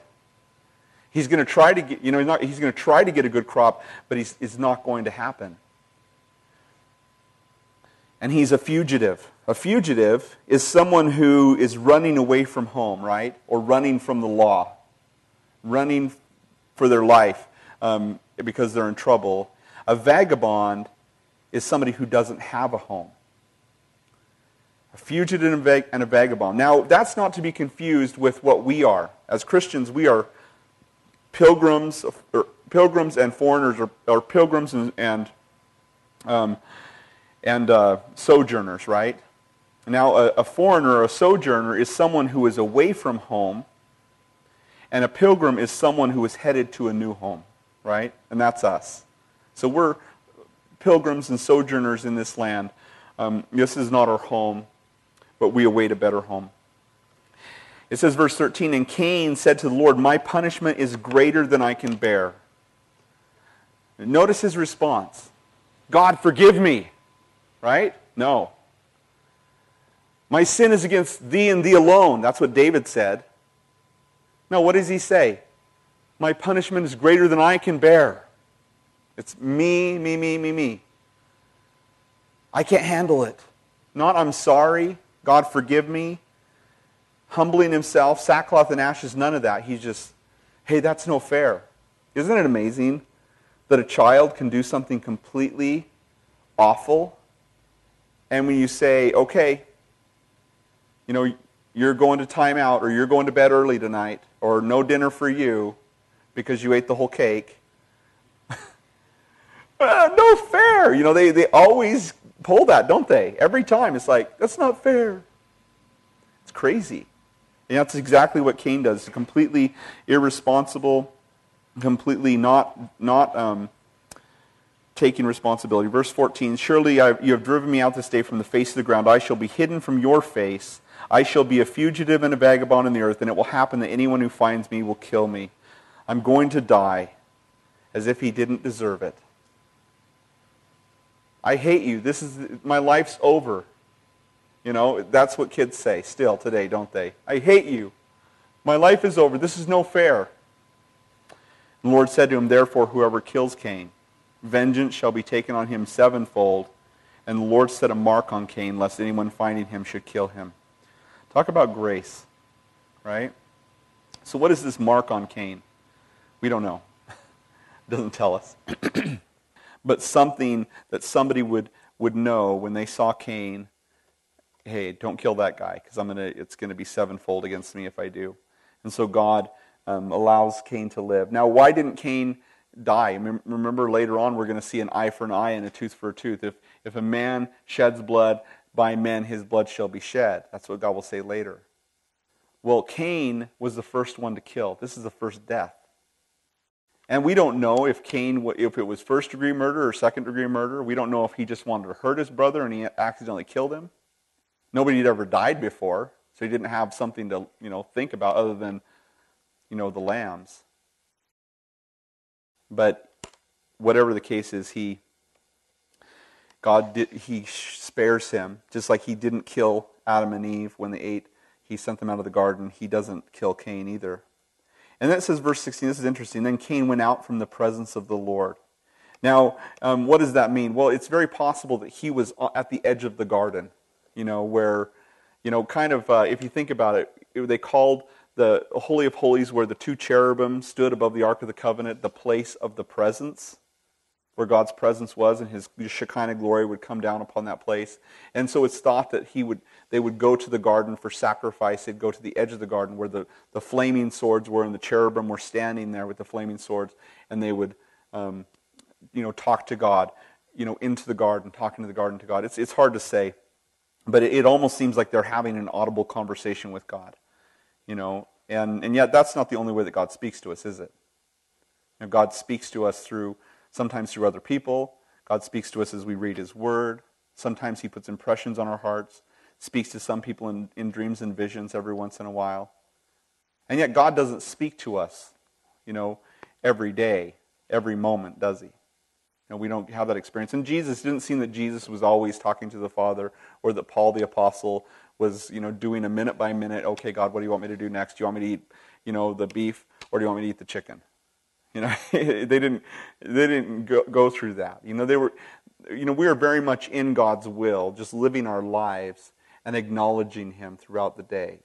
He's going to try to get, he's going to try to get a good crop, but it's not going to happen. And he's a fugitive. A fugitive is someone who is running away from home, right? Or running from the law. Running for their life because they're in trouble. A vagabond is somebody who doesn't have a home. A fugitive and a vagabond. Now, that's not to be confused with what we are. As Christians, we are pilgrims and foreigners, or pilgrims and sojourners, right? Now, a foreigner or a sojourner is someone who is away from home, and a pilgrim is someone who is headed to a new home, right? And that's us. So we're pilgrims and sojourners in this land. This is not our home, but we await a better home. It says, verse 13, and Cain said to the Lord, my punishment is greater than I can bear. Notice his response. God, forgive me. Right? No. My sin is against thee and thee alone. That's what David said. No, what does he say? My punishment is greater than I can bear. It's me, me, me, me, me. I can't handle it. Not I'm sorry. God, forgive me. Humbling himself, sackcloth and ashes, none of that. He's just, hey, that's no fair. Isn't it amazing that a child can do something completely awful? And when you say, okay, you're going to time out, or you're going to bed early tonight, or no dinner for you because you ate the whole cake. No fair. They always pull that, don't they? Every time. It's like, that's not fair. It's crazy. And that's exactly what Cain does. Completely irresponsible, completely not taking responsibility. Verse 14, surely you have driven me out this day from the face of the ground. I shall be hidden from your face. I shall be a fugitive and a vagabond in the earth, and it will happen that anyone who finds me will kill me. I'm going to die as if he didn't deserve it. I hate you. My life's over. That's what kids say still today, don't they? I hate you. My life is over. This is no fair. And the Lord said to him, therefore, whoever kills Cain, vengeance shall be taken on him sevenfold. And the Lord set a mark on Cain, lest anyone finding him should kill him. Talk about grace, right? So what is this mark on Cain? We don't know. It doesn't tell us. But something that somebody would know when they saw Cain, hey, don't kill that guy, because it's going to be sevenfold against me if I do. And so God allows Cain to live. Now, why didn't Cain die? Remember later on we're going to see an eye for an eye and a tooth for a tooth. If a man sheds blood, by men his blood shall be shed. That's what God will say later. Well, Cain was the first one to kill. This is the first death. And we don't know if it was first-degree murder or second-degree murder. We don't know if he just wanted to hurt his brother and he accidentally killed him. Nobody had ever died before, so he didn't have something to think about other than the lambs. But whatever the case is, he spares him, just like he didn't kill Adam and Eve when they ate. He sent them out of the garden. He doesn't kill Cain either. And then it says, verse 16, this is interesting, then Cain went out from the presence of the Lord. Now, what does that mean? Well, it's very possible that he was at the edge of the garden, where, if you think about it, they called the Holy of Holies, where the two cherubim stood above the Ark of the Covenant, the place of the presence, where God's presence was, and his Shekinah glory would come down upon that place. And so it's thought that they would go to the garden for sacrifice. They'd go to the edge of the garden where the flaming swords were, and the cherubim were standing there with the flaming swords, and they would talk to God, into the garden, talking to the garden to God. It's hard to say, but it almost seems like they're having an audible conversation with God, and yet that's not the only way that God speaks to us, is it? God speaks to us sometimes through other people. God speaks to us as we read his word. Sometimes he puts impressions on our hearts. speaks to some people in dreams and visions every once in a while. And yet God doesn't speak to us, every day, every moment, does he? We don't have that experience. And Jesus, didn't seem that Jesus was always talking to the Father, or that Paul the Apostle was, doing a minute by minute, okay, God, what do you want me to do next? Do you want me to eat, the beef, or do you want me to eat the chicken? They didn't go through that. They were, we are very much in God's will, just living our lives and acknowledging Him throughout the day.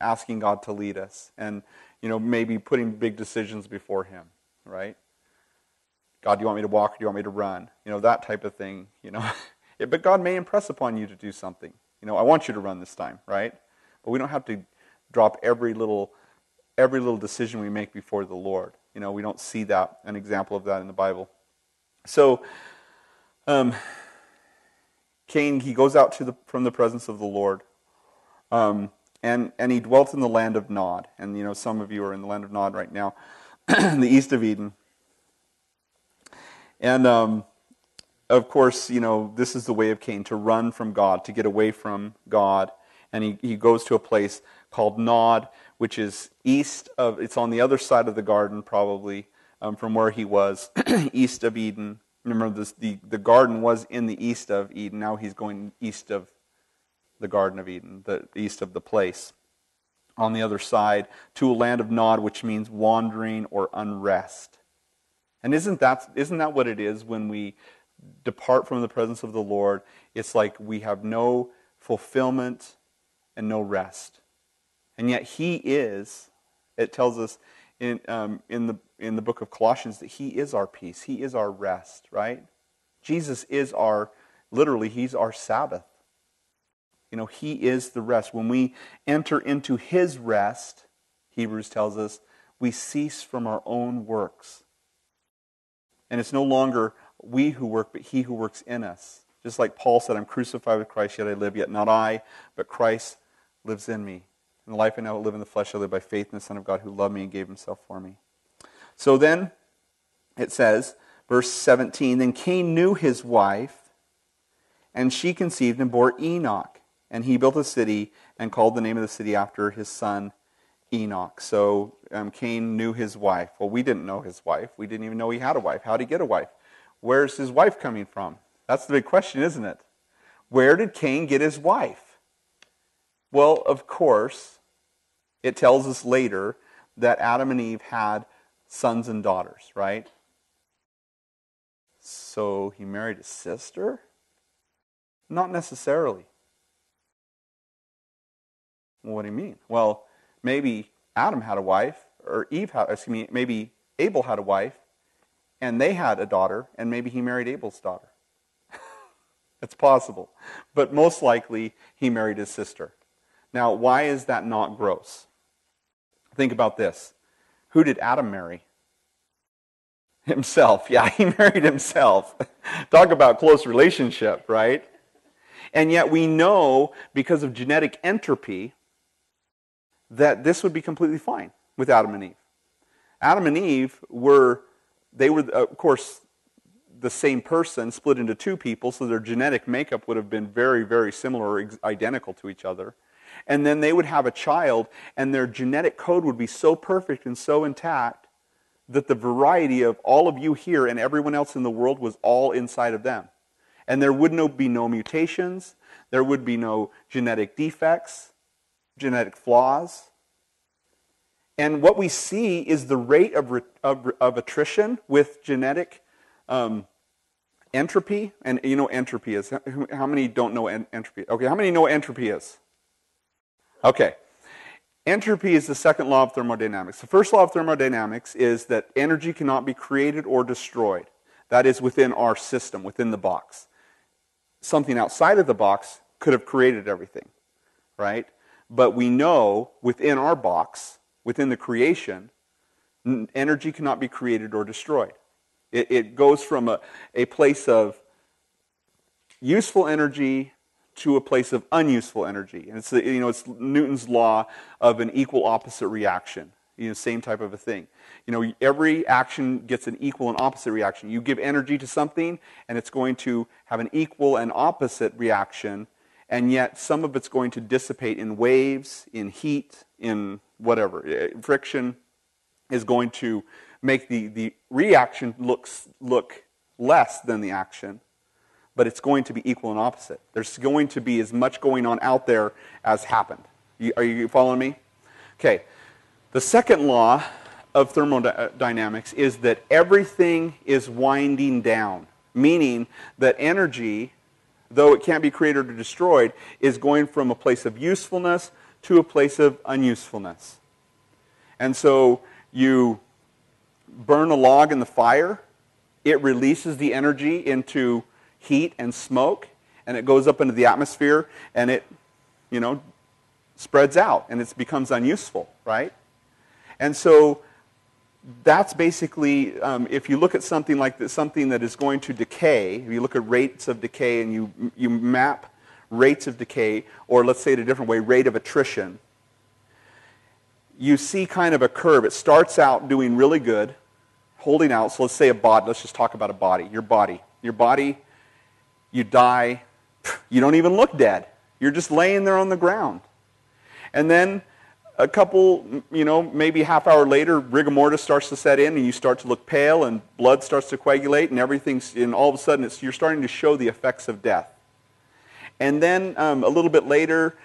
Asking God to lead us, and maybe putting big decisions before Him, right? God, do you want me to walk or do you want me to run? That type of thing, But God may impress upon you to do something. I want you to run this time, right? But we don't have to drop every little decision we make before the Lord. We don't see an example of that in the Bible. So, Cain, he goes out from the presence of the Lord, and he dwelt in the land of Nod. And some of you are in the land of Nod right now, in the east of Eden. And of course, this is the way of Cain, to run from God, to get away from God. And he goes to a place called Nod, which is east of, it's on the other side of the garden probably, from where he was, east of Eden. Remember, the garden was in the east of Eden. Now he's going east of the Garden of Eden, the east of the place. On the other side, to a land of Nod, which means wandering or unrest. And isn't that what it is when we depart from the presence of the Lord? It's like we have no fulfillment and no rest. And yet He is, it tells us in the book of Colossians that He is our peace. He is our rest, right? Jesus is literally, He's our Sabbath. He is the rest. When we enter into His rest, Hebrews tells us, we cease from our own works. And it's no longer we who work, but He who works in us. Just like Paul said, I'm crucified with Christ, yet I live, yet not I, but Christ lives in me. And the life I now live in the flesh, I live by faith in the Son of God who loved me and gave Himself for me. So then, it says, verse 17, then Cain knew his wife, and she conceived and bore Enoch. And he built a city and called the name of the city after his son Enoch. So Cain knew his wife. Well, we didn't know his wife. We didn't even know he had a wife. How did he get a wife? Where's his wife coming from? That's the big question, isn't it? Where did Cain get his wife? Well, of course, it tells us later that Adam and Eve had sons and daughters, right? So he married his sister? Not necessarily. Well, what do you mean? Well, maybe Adam had a wife, or maybe Abel had a wife, and they had a daughter, and maybe he married Abel's daughter. It's possible. But most likely, he married his sister. Now, why is that not gross? Think about this. Who did Adam marry? Himself. Yeah, he married himself. Talk about close relationship, right? And yet we know, because of genetic entropy, that this would be completely fine with Adam and Eve. Adam and Eve were, of course, the same person split into two people, so their genetic makeup would have been very, very similar or identical to each other. And then they would have a child, and their genetic code would be so perfect and so intact that the variety of all of you here and everyone else in the world was all inside of them. And there would be no mutations, there would be no genetic defects, genetic flaws. And what we see is the rate of attrition with genetic entropy. And you know what entropy is. How many don't know entropy? Okay, how many know what entropy is? Okay. Entropy is the second law of thermodynamics. The first law of thermodynamics is that energy cannot be created or destroyed. That is within our system, within the box. Something outside of the box could have created everything, right? But we know within our box, within the creation, energy cannot be created or destroyed. It goes from a place of useful energy to a place of unuseful energy. And it's Newton's law of an equal opposite reaction. Same type of a thing. Every action gets an equal and opposite reaction. You give energy to something, and it's going to have an equal and opposite reaction. and yet some of it's going to dissipate in waves, in heat, in whatever. Friction is going to make the reaction look less than the action, but it's going to be equal and opposite. There's going to be as much going on out there as happened. Are you following me? Okay. The second law of thermodynamics is that everything is winding down, meaning that energy, though it can't be created or destroyed, is going from a place of usefulness to a place of unusefulness. And so you burn a log in the fire, it releases the energy into heat and smoke, and it goes up into the atmosphere, and it, spreads out, and it becomes unuseful, right? And so that's basically, if you look at something like this, something that is going to decay, if you look at rates of decay and you map rates of decay, or let's say it a different way, rate of attrition, you see kind of a curve. It starts out doing really good, holding out. So let's say a body. Let's just talk about a body. Your body, you die. You don't even look dead. You're just laying there on the ground. And then a couple, maybe a half hour later, rigor mortis starts to set in, and you start to look pale, and blood starts to coagulate, and and all of a sudden you're starting to show the effects of death. And then a little bit later,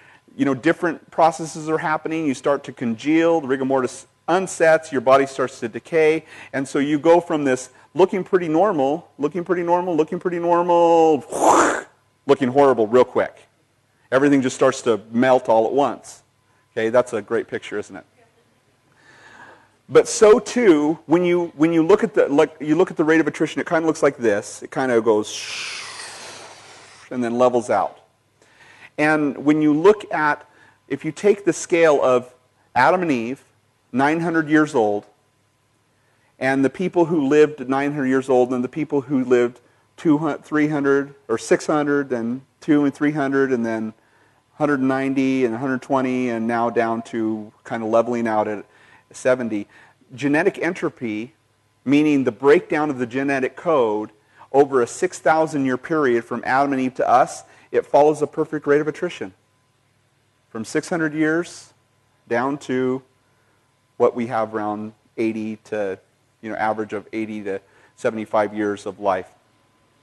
different processes are happening. You start to congeal, the rigor mortis unsets, your body starts to decay, and so you go from this looking pretty normal, looking horrible real quick. Everything just starts to melt all at once. Okay, that's a great picture, isn't it? But so too, when you look at the rate of attrition, it kind of looks like this. It kind of goes and then levels out. And when you look at, if you take the scale of Adam and Eve, 900 years old, and the people who lived 900 years old, and the people who lived 200, 300, or 600, and 200 and 300, and then 190 and 120, and now down to kind of leveling out at 70. Genetic entropy, meaning the breakdown of the genetic code over a 6,000-year period from Adam and Eve to us, it follows a perfect rate of attrition. From 600 years down to what we have around 80 to, average of 80 to 75 years of life.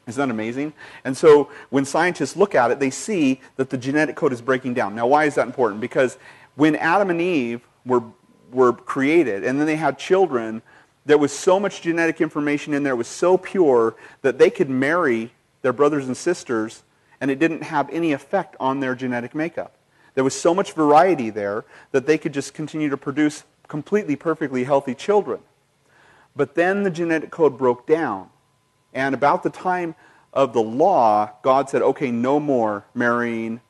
Isn't that amazing? And so when scientists look at it, they see that the genetic code is breaking down. Now, why is that important? Because when Adam and Eve were created, and then they had children, there was so much genetic information in there, it was so pure, that they could marry their brothers and sisters, and it didn't have any effect on their genetic makeup. There was so much variety there that they could just continue to produce completely, perfectly healthy children. But then the genetic code broke down. And about the time of the law, God said, okay, no more marrying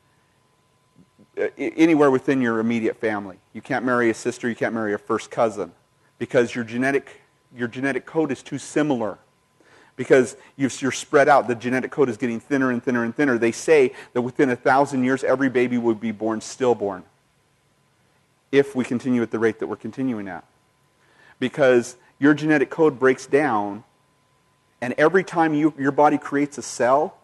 anywhere within your immediate family. You can't marry a sister, you can't marry a first cousin, because your genetic code is too similar. Because you're spread out, the genetic code is getting thinner and thinner and thinner. They say that within 1,000 years, every baby would be born stillborn, if we continue at the rate that we're continuing at. Because your genetic code breaks down, and every time your body creates a cell,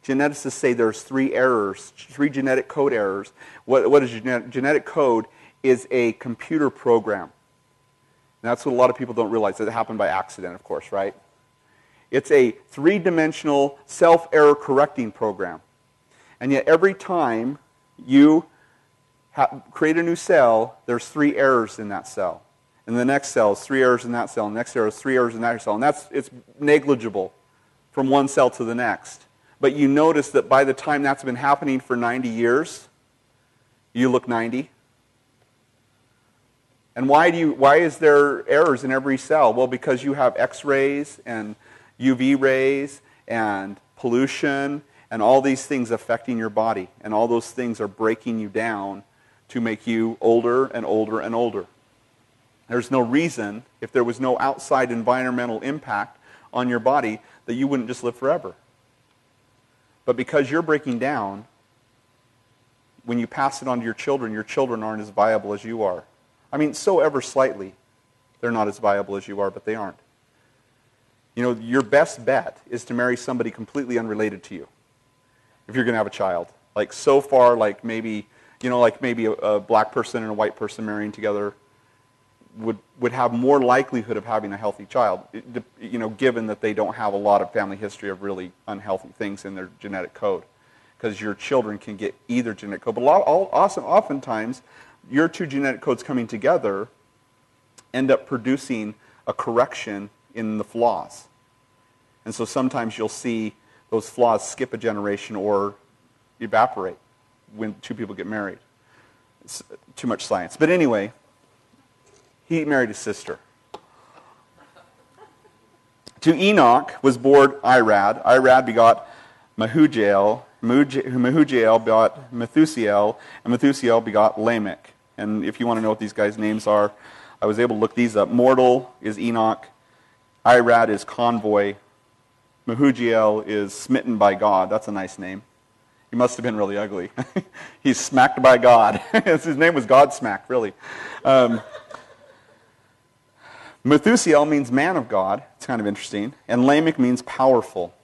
geneticists say there's 3 errors, 3 genetic code errors. What is genetic code? Is a computer program. And that's what a lot of people don't realize. It happened by accident, of course, right? It's a 3-dimensional self-error correcting program. And yet every time you create a new cell, there's 3 errors in that cell. And the next cell is 3 errors in that cell, and the next cell is 3 errors in that cell. And it's negligible from one cell to the next. But you notice that by the time that's been happening for 90 years, you look 90. And why is there errors in every cell? Well, because you have X-rays and UV rays and pollution and all these things affecting your body. And all those things are breaking you down to make you older and older and older. There's no reason, if there was no outside environmental impact on your body, that you wouldn't just live forever. But because you're breaking down, when you pass it on to your children aren't as viable as you are. I mean, so ever slightly, they're not as viable as you are, but they aren't. Your best bet is to marry somebody completely unrelated to you, if you're going to have a child. Like so far, like maybe, like maybe a black person and a white person marrying together would have more likelihood of having a healthy child, given that they don't have a lot of family history of really unhealthy things in their genetic code. Because your children can get either genetic code. But oftentimes, your two genetic codes coming together end up producing a correction in the flaws. And so sometimes you'll see those flaws skip a generation or evaporate when two people get married. It's too much science. But anyway, he married his sister. To Enoch was born Irad. Irad begot Mehujael. Mehujael begot Methusael. And Methusael begot Lamech. And if you want to know what these guys' names are, I was able to look these up. Mortal is Enoch. Irad is convoy. Mehujael is smitten by God. That's a nice name. He must have been really ugly. He's smacked by God. His name was Godsmack, really. Methusael means man of God. It's kind of interesting. And Lamech means powerful.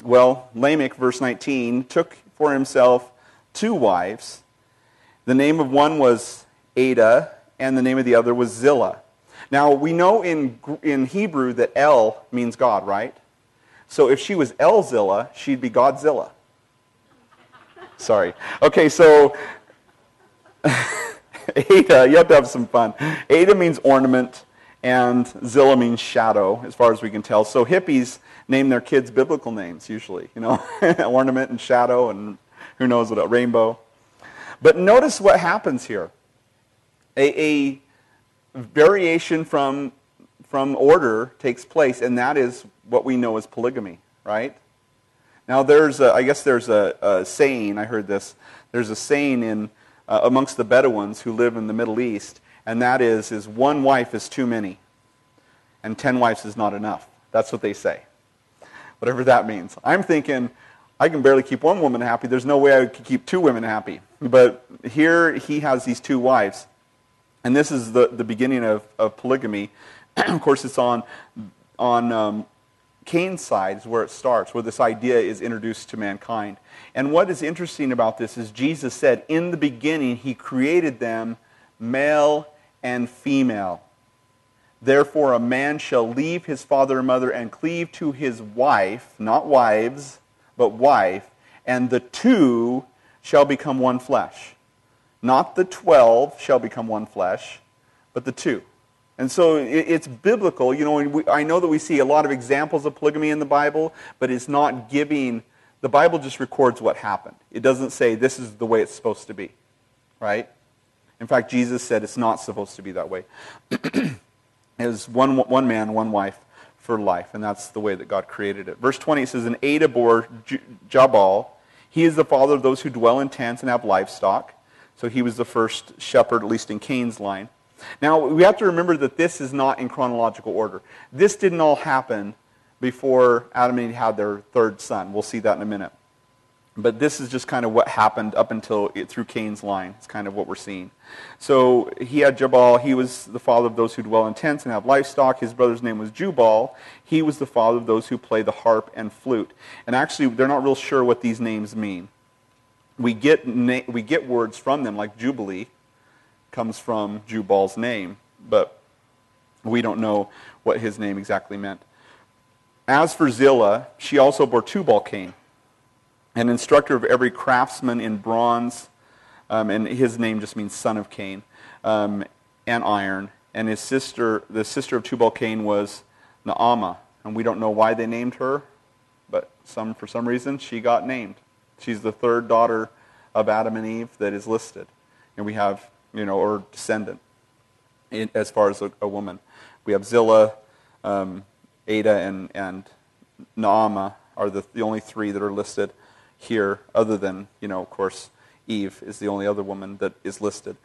Well, Lamech, verse 19, took for himself 2 wives. The name of one was Ada, and the name of the other was Zillah. Now, we know in Hebrew that El means God, right? So if she was Elzillah, she'd be Godzilla. Sorry. Okay, so Ada, you have to have some fun. Ada means ornament, and Zillah means shadow, as far as we can tell. So hippies name their kids biblical names, usually. Ornament and shadow, and who knows what, a rainbow. But notice what happens here. A variation from order takes place, and that is what we know as polygamy, right? Now, I guess there's a saying, I heard this, there's a saying amongst the Bedouins who live in the Middle East, and that is one wife is too many, and 10 wives is not enough. That's what they say, whatever that means. I'm thinking, I can barely keep one woman happy. There's no way I could keep 2 women happy. But here he has these 2 wives, and this is the beginning of polygamy. Of course, it's on Cain's side is where it starts, where this idea is introduced to mankind. And what is interesting about this is Jesus said, in the beginning, he created them male and female. Therefore, a man shall leave his father and mother and cleave to his wife, not wives, but wife, and the 2 shall become one flesh. Not the 12 shall become one flesh, but the 2. And so it's biblical. I know that we see a lot of examples of polygamy in the Bible, but it's not giving, the Bible just records what happened. It doesn't say this is the way it's supposed to be, right? In fact, Jesus said it's not supposed to be that way. It's one man, one wife for life, and that's the way that God created it. Verse 20 says, and Ada bore Jabal. He is the father of those who dwell in tents and have livestock. So he was the first shepherd, at least in Cain's line. Now, we have to remember that this is not in chronological order. This didn't all happen before Adam and Eve had their 3rd son. We'll see that in a minute. But this is just kind of what happened up until through Cain's line. It's kind of what we're seeing. So he had Jabal. He was the father of those who dwell in tents and have livestock. His brother's name was Jubal. He was the father of those who play the harp and flute. And actually, they're not real sure what these names mean. We get words from them, like Jubilee comes from Jubal's name, but we don't know what his name exactly meant. As for Zillah, she also bore Tubal-Cain, an instructor of every craftsman in bronze, and his name just means son of Cain, and iron. And his sister, the sister of Tubal-Cain, was Naamah, and we don't know why they named her, but for some reason she got named. She's the 3rd daughter of Adam and Eve that is listed, and we have or descendant, as far as a woman. We have Zillah, Ada, and Naamah are the only 3 that are listed here, other than, of course, Eve is the only other woman that is listed.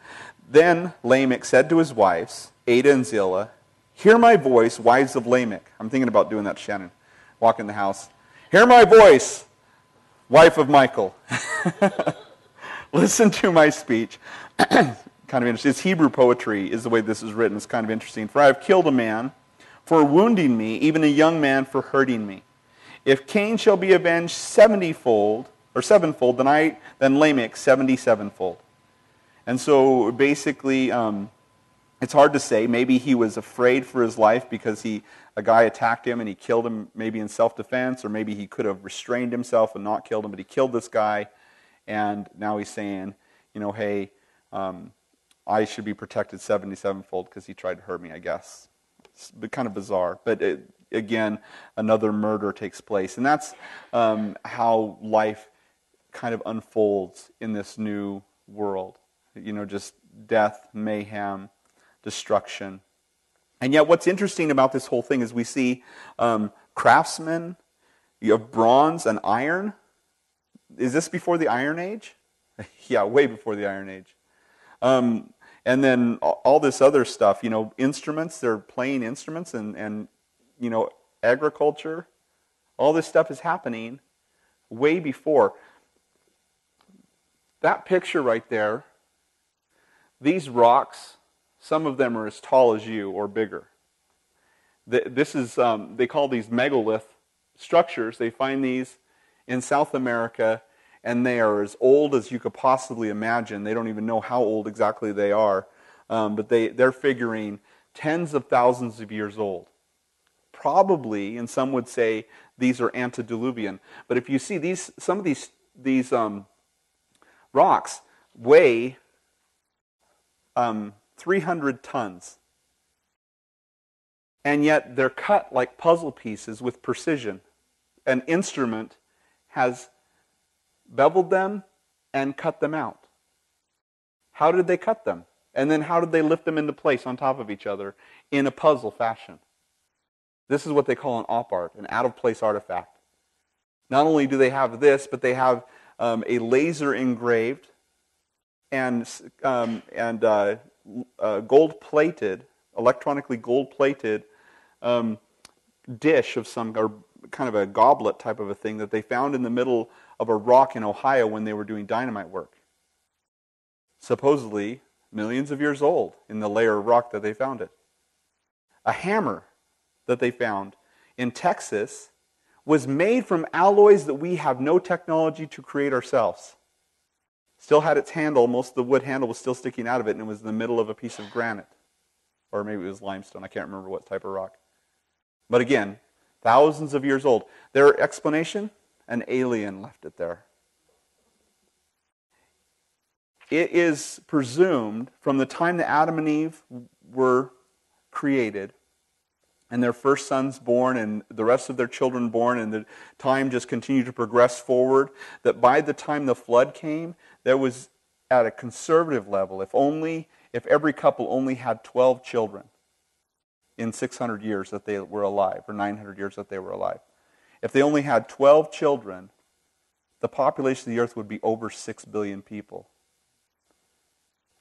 Then Lamech said to his wives, Ada and Zillah, hear my voice, wives of Lamech. I'm thinking about doing that, Shannon. Walk in the house. Hear my voice, wife of Michael. Listen to my speech. Kind of interesting. It's Hebrew poetry is the way this is written. It's kind of interesting. For I have killed a man for wounding me, even a young man for hurting me. If Cain shall be avenged 70-fold, or sevenfold, then Lamech 77-fold. And so basically, it's hard to say. Maybe he was afraid for his life because a guy attacked him and he killed him maybe in self-defense, or maybe he could have restrained himself and not killed him, but he killed this guy, and now he's saying, hey, I should be protected 77-fold because he tried to hurt me, I guess. It's kind of bizarre. But again, another murder takes place. And that's how life kind of unfolds in this new world. Just death, mayhem, destruction. And yet what's interesting about this whole thing is we see craftsmen, you have bronze and iron. Is this before the Iron Age? Yeah, way before the Iron Age. And then all this other stuff, instruments, they're playing instruments and agriculture. All this stuff is happening way before. That picture right there, these rocks, some of them are as tall as you or bigger. This is, they call these megalith structures. They find these in South America, and they are as old as you could possibly imagine. They don't even know how old exactly they are, but they're figuring tens of thousands of years old. Probably, and some would say these are antediluvian. But if you see some of these rocks weigh 300 tons. And yet they're cut like puzzle pieces with precision. An instrument has beveled them and cut them out. How did they cut them? And then how did they lift them into place on top of each other in a puzzle fashion? This is what they call an op art, an out-of-place artifact. Not only do they have this, but they have a laser engraved and gold-plated, electronically gold-plated dish of some, or kind of a goblet type of a thing that they found in the middle of a rock in Ohio when they were doing dynamite work. Supposedly millions of years old in the layer of rock that they found it. A hammer that they found in Texas was made from alloys that we have no technology to create ourselves. Still had its handle, most of the wood handle was still sticking out of it, and it was in the middle of a piece of granite. Or maybe it was limestone, I can't remember what type of rock. But again, thousands of years old. Their explanation? An alien left it there. It is presumed from the time that Adam and Eve were created, and their first sons born, and the rest of their children born, and the time just continued to progress forward, that by the time the flood came, there was, at a conservative level, if every couple only had 12 children in 600 years that they were alive, or 900 years that they were alive. If they only had 12 children, the population of the earth would be over 6 billion people.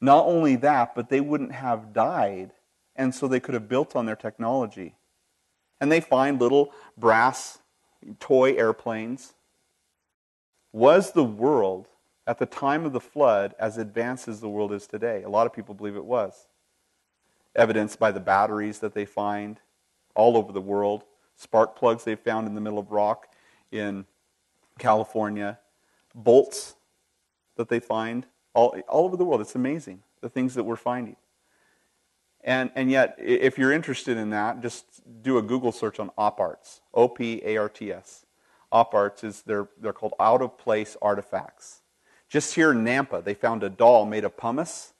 Not only that, but they wouldn't have died, and so they could have built on their technology. And they find little brass toy airplanes. Was the world, at the time of the flood, as advanced as the world is today? A lot of people believe it was. Evidenced by the batteries that they find all over the world. Spark plugs they found in the middle of rock in California. Bolts that they find all over the world. It's amazing, the things that we're finding. And yet, if you're interested in that, just do a Google search on op arts. O-P-A-R-T-S. Op arts they're called out-of-place artifacts. Just here in Nampa, they found a doll made of pumice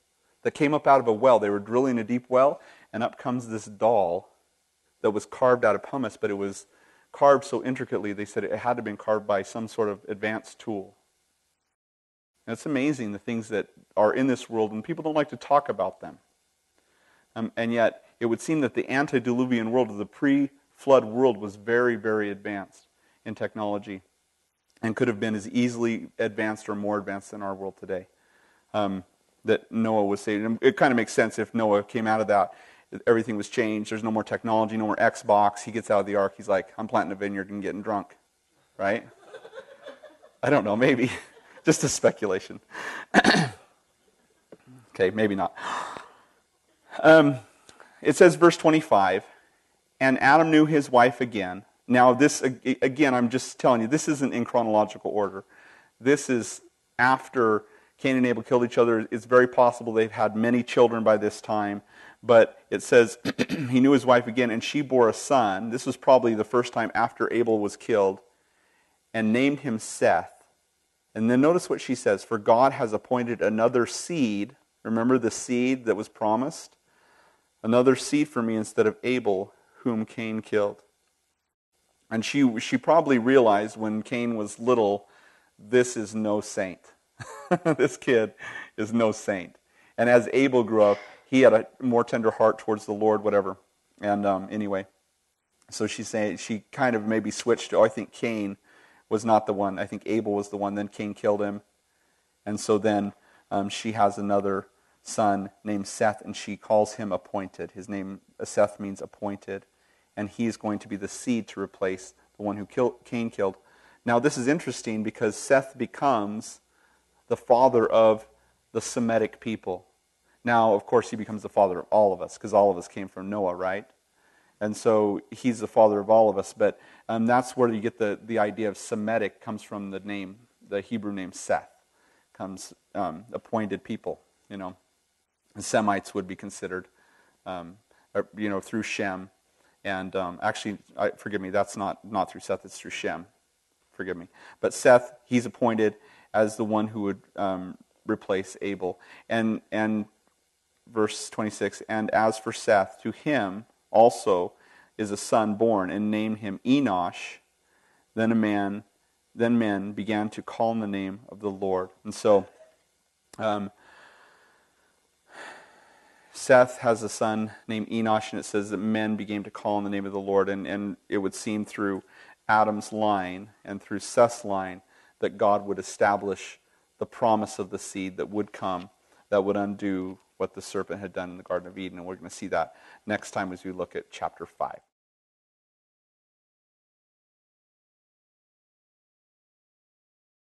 that came up out of a well. They were drilling a deep well, and up comes this doll that was carved out of pumice, but it was carved so intricately, they said it had to have been carved by some sort of advanced tool. And it's amazing the things that are in this world, and people don't like to talk about them. And yet, it would seem that the antediluvian world, of the pre-flood world, was very, very advanced in technology and could have been as easily advanced or more advanced than our world today. That Noah was saved. And it kind of makes sense if Noah came out of that. Everything was changed. There's no more technology, no more Xbox. He gets out of the ark. He's like, I'm planting a vineyard and getting drunk. Right? I don't know, maybe. Just a speculation. Okay, maybe not. It says, verse 25, and Adam knew his wife again. Now this, again, I'm just telling you, this isn't in chronological order. this is after Cain and Abel killed each other. It's very possible they've had many children by this time. But it says he knew his wife again, and she bore a son. This was probably the first time after Abel was killed, and named him Seth. And then notice what she says, for God has appointed another seed. Remember the seed that was promised? Another seed for me instead of Abel, whom Cain killed. And she probably realized when Cain was little, this is no saint. This kid is no saint. And as Abel grew up, he had a more tender heart towards the Lord, whatever. And anyway, so she's saying, she kind of maybe switched to, I think Cain was not the one. I think Abel was the one. Then Cain killed him. And so then she has another son named Seth, and she calls him appointed. His name, Seth, means appointed. And he's going to be the seed to replace the one who Cain killed. Now this is interesting because Seth becomes the father of the Semitic people. Now, of course, he becomes the father of all of us, because all of us came from Noah, right? And so he's the father of all of us. But that's where you get the idea of Semitic, comes from the name, the Hebrew name Seth, comes appointed people. You know, the Semites would be considered, through Shem, and actually, forgive me, that's not through Seth, it's through Shem. Forgive me, but Seth, he's appointed as the one who would replace Abel, and verse 26, and as for Seth, to him also is a son born, and named him Enosh. Then men began to call on the name of the Lord. And so Seth has a son named Enosh, and it says that men began to call on the name of the Lord, and it would seem through Adam's line and through Seth's line that God would establish the promise of the seed that would come, that would undo what the serpent had done in the Garden of Eden. And we're going to see that next time as we look at chapter 5.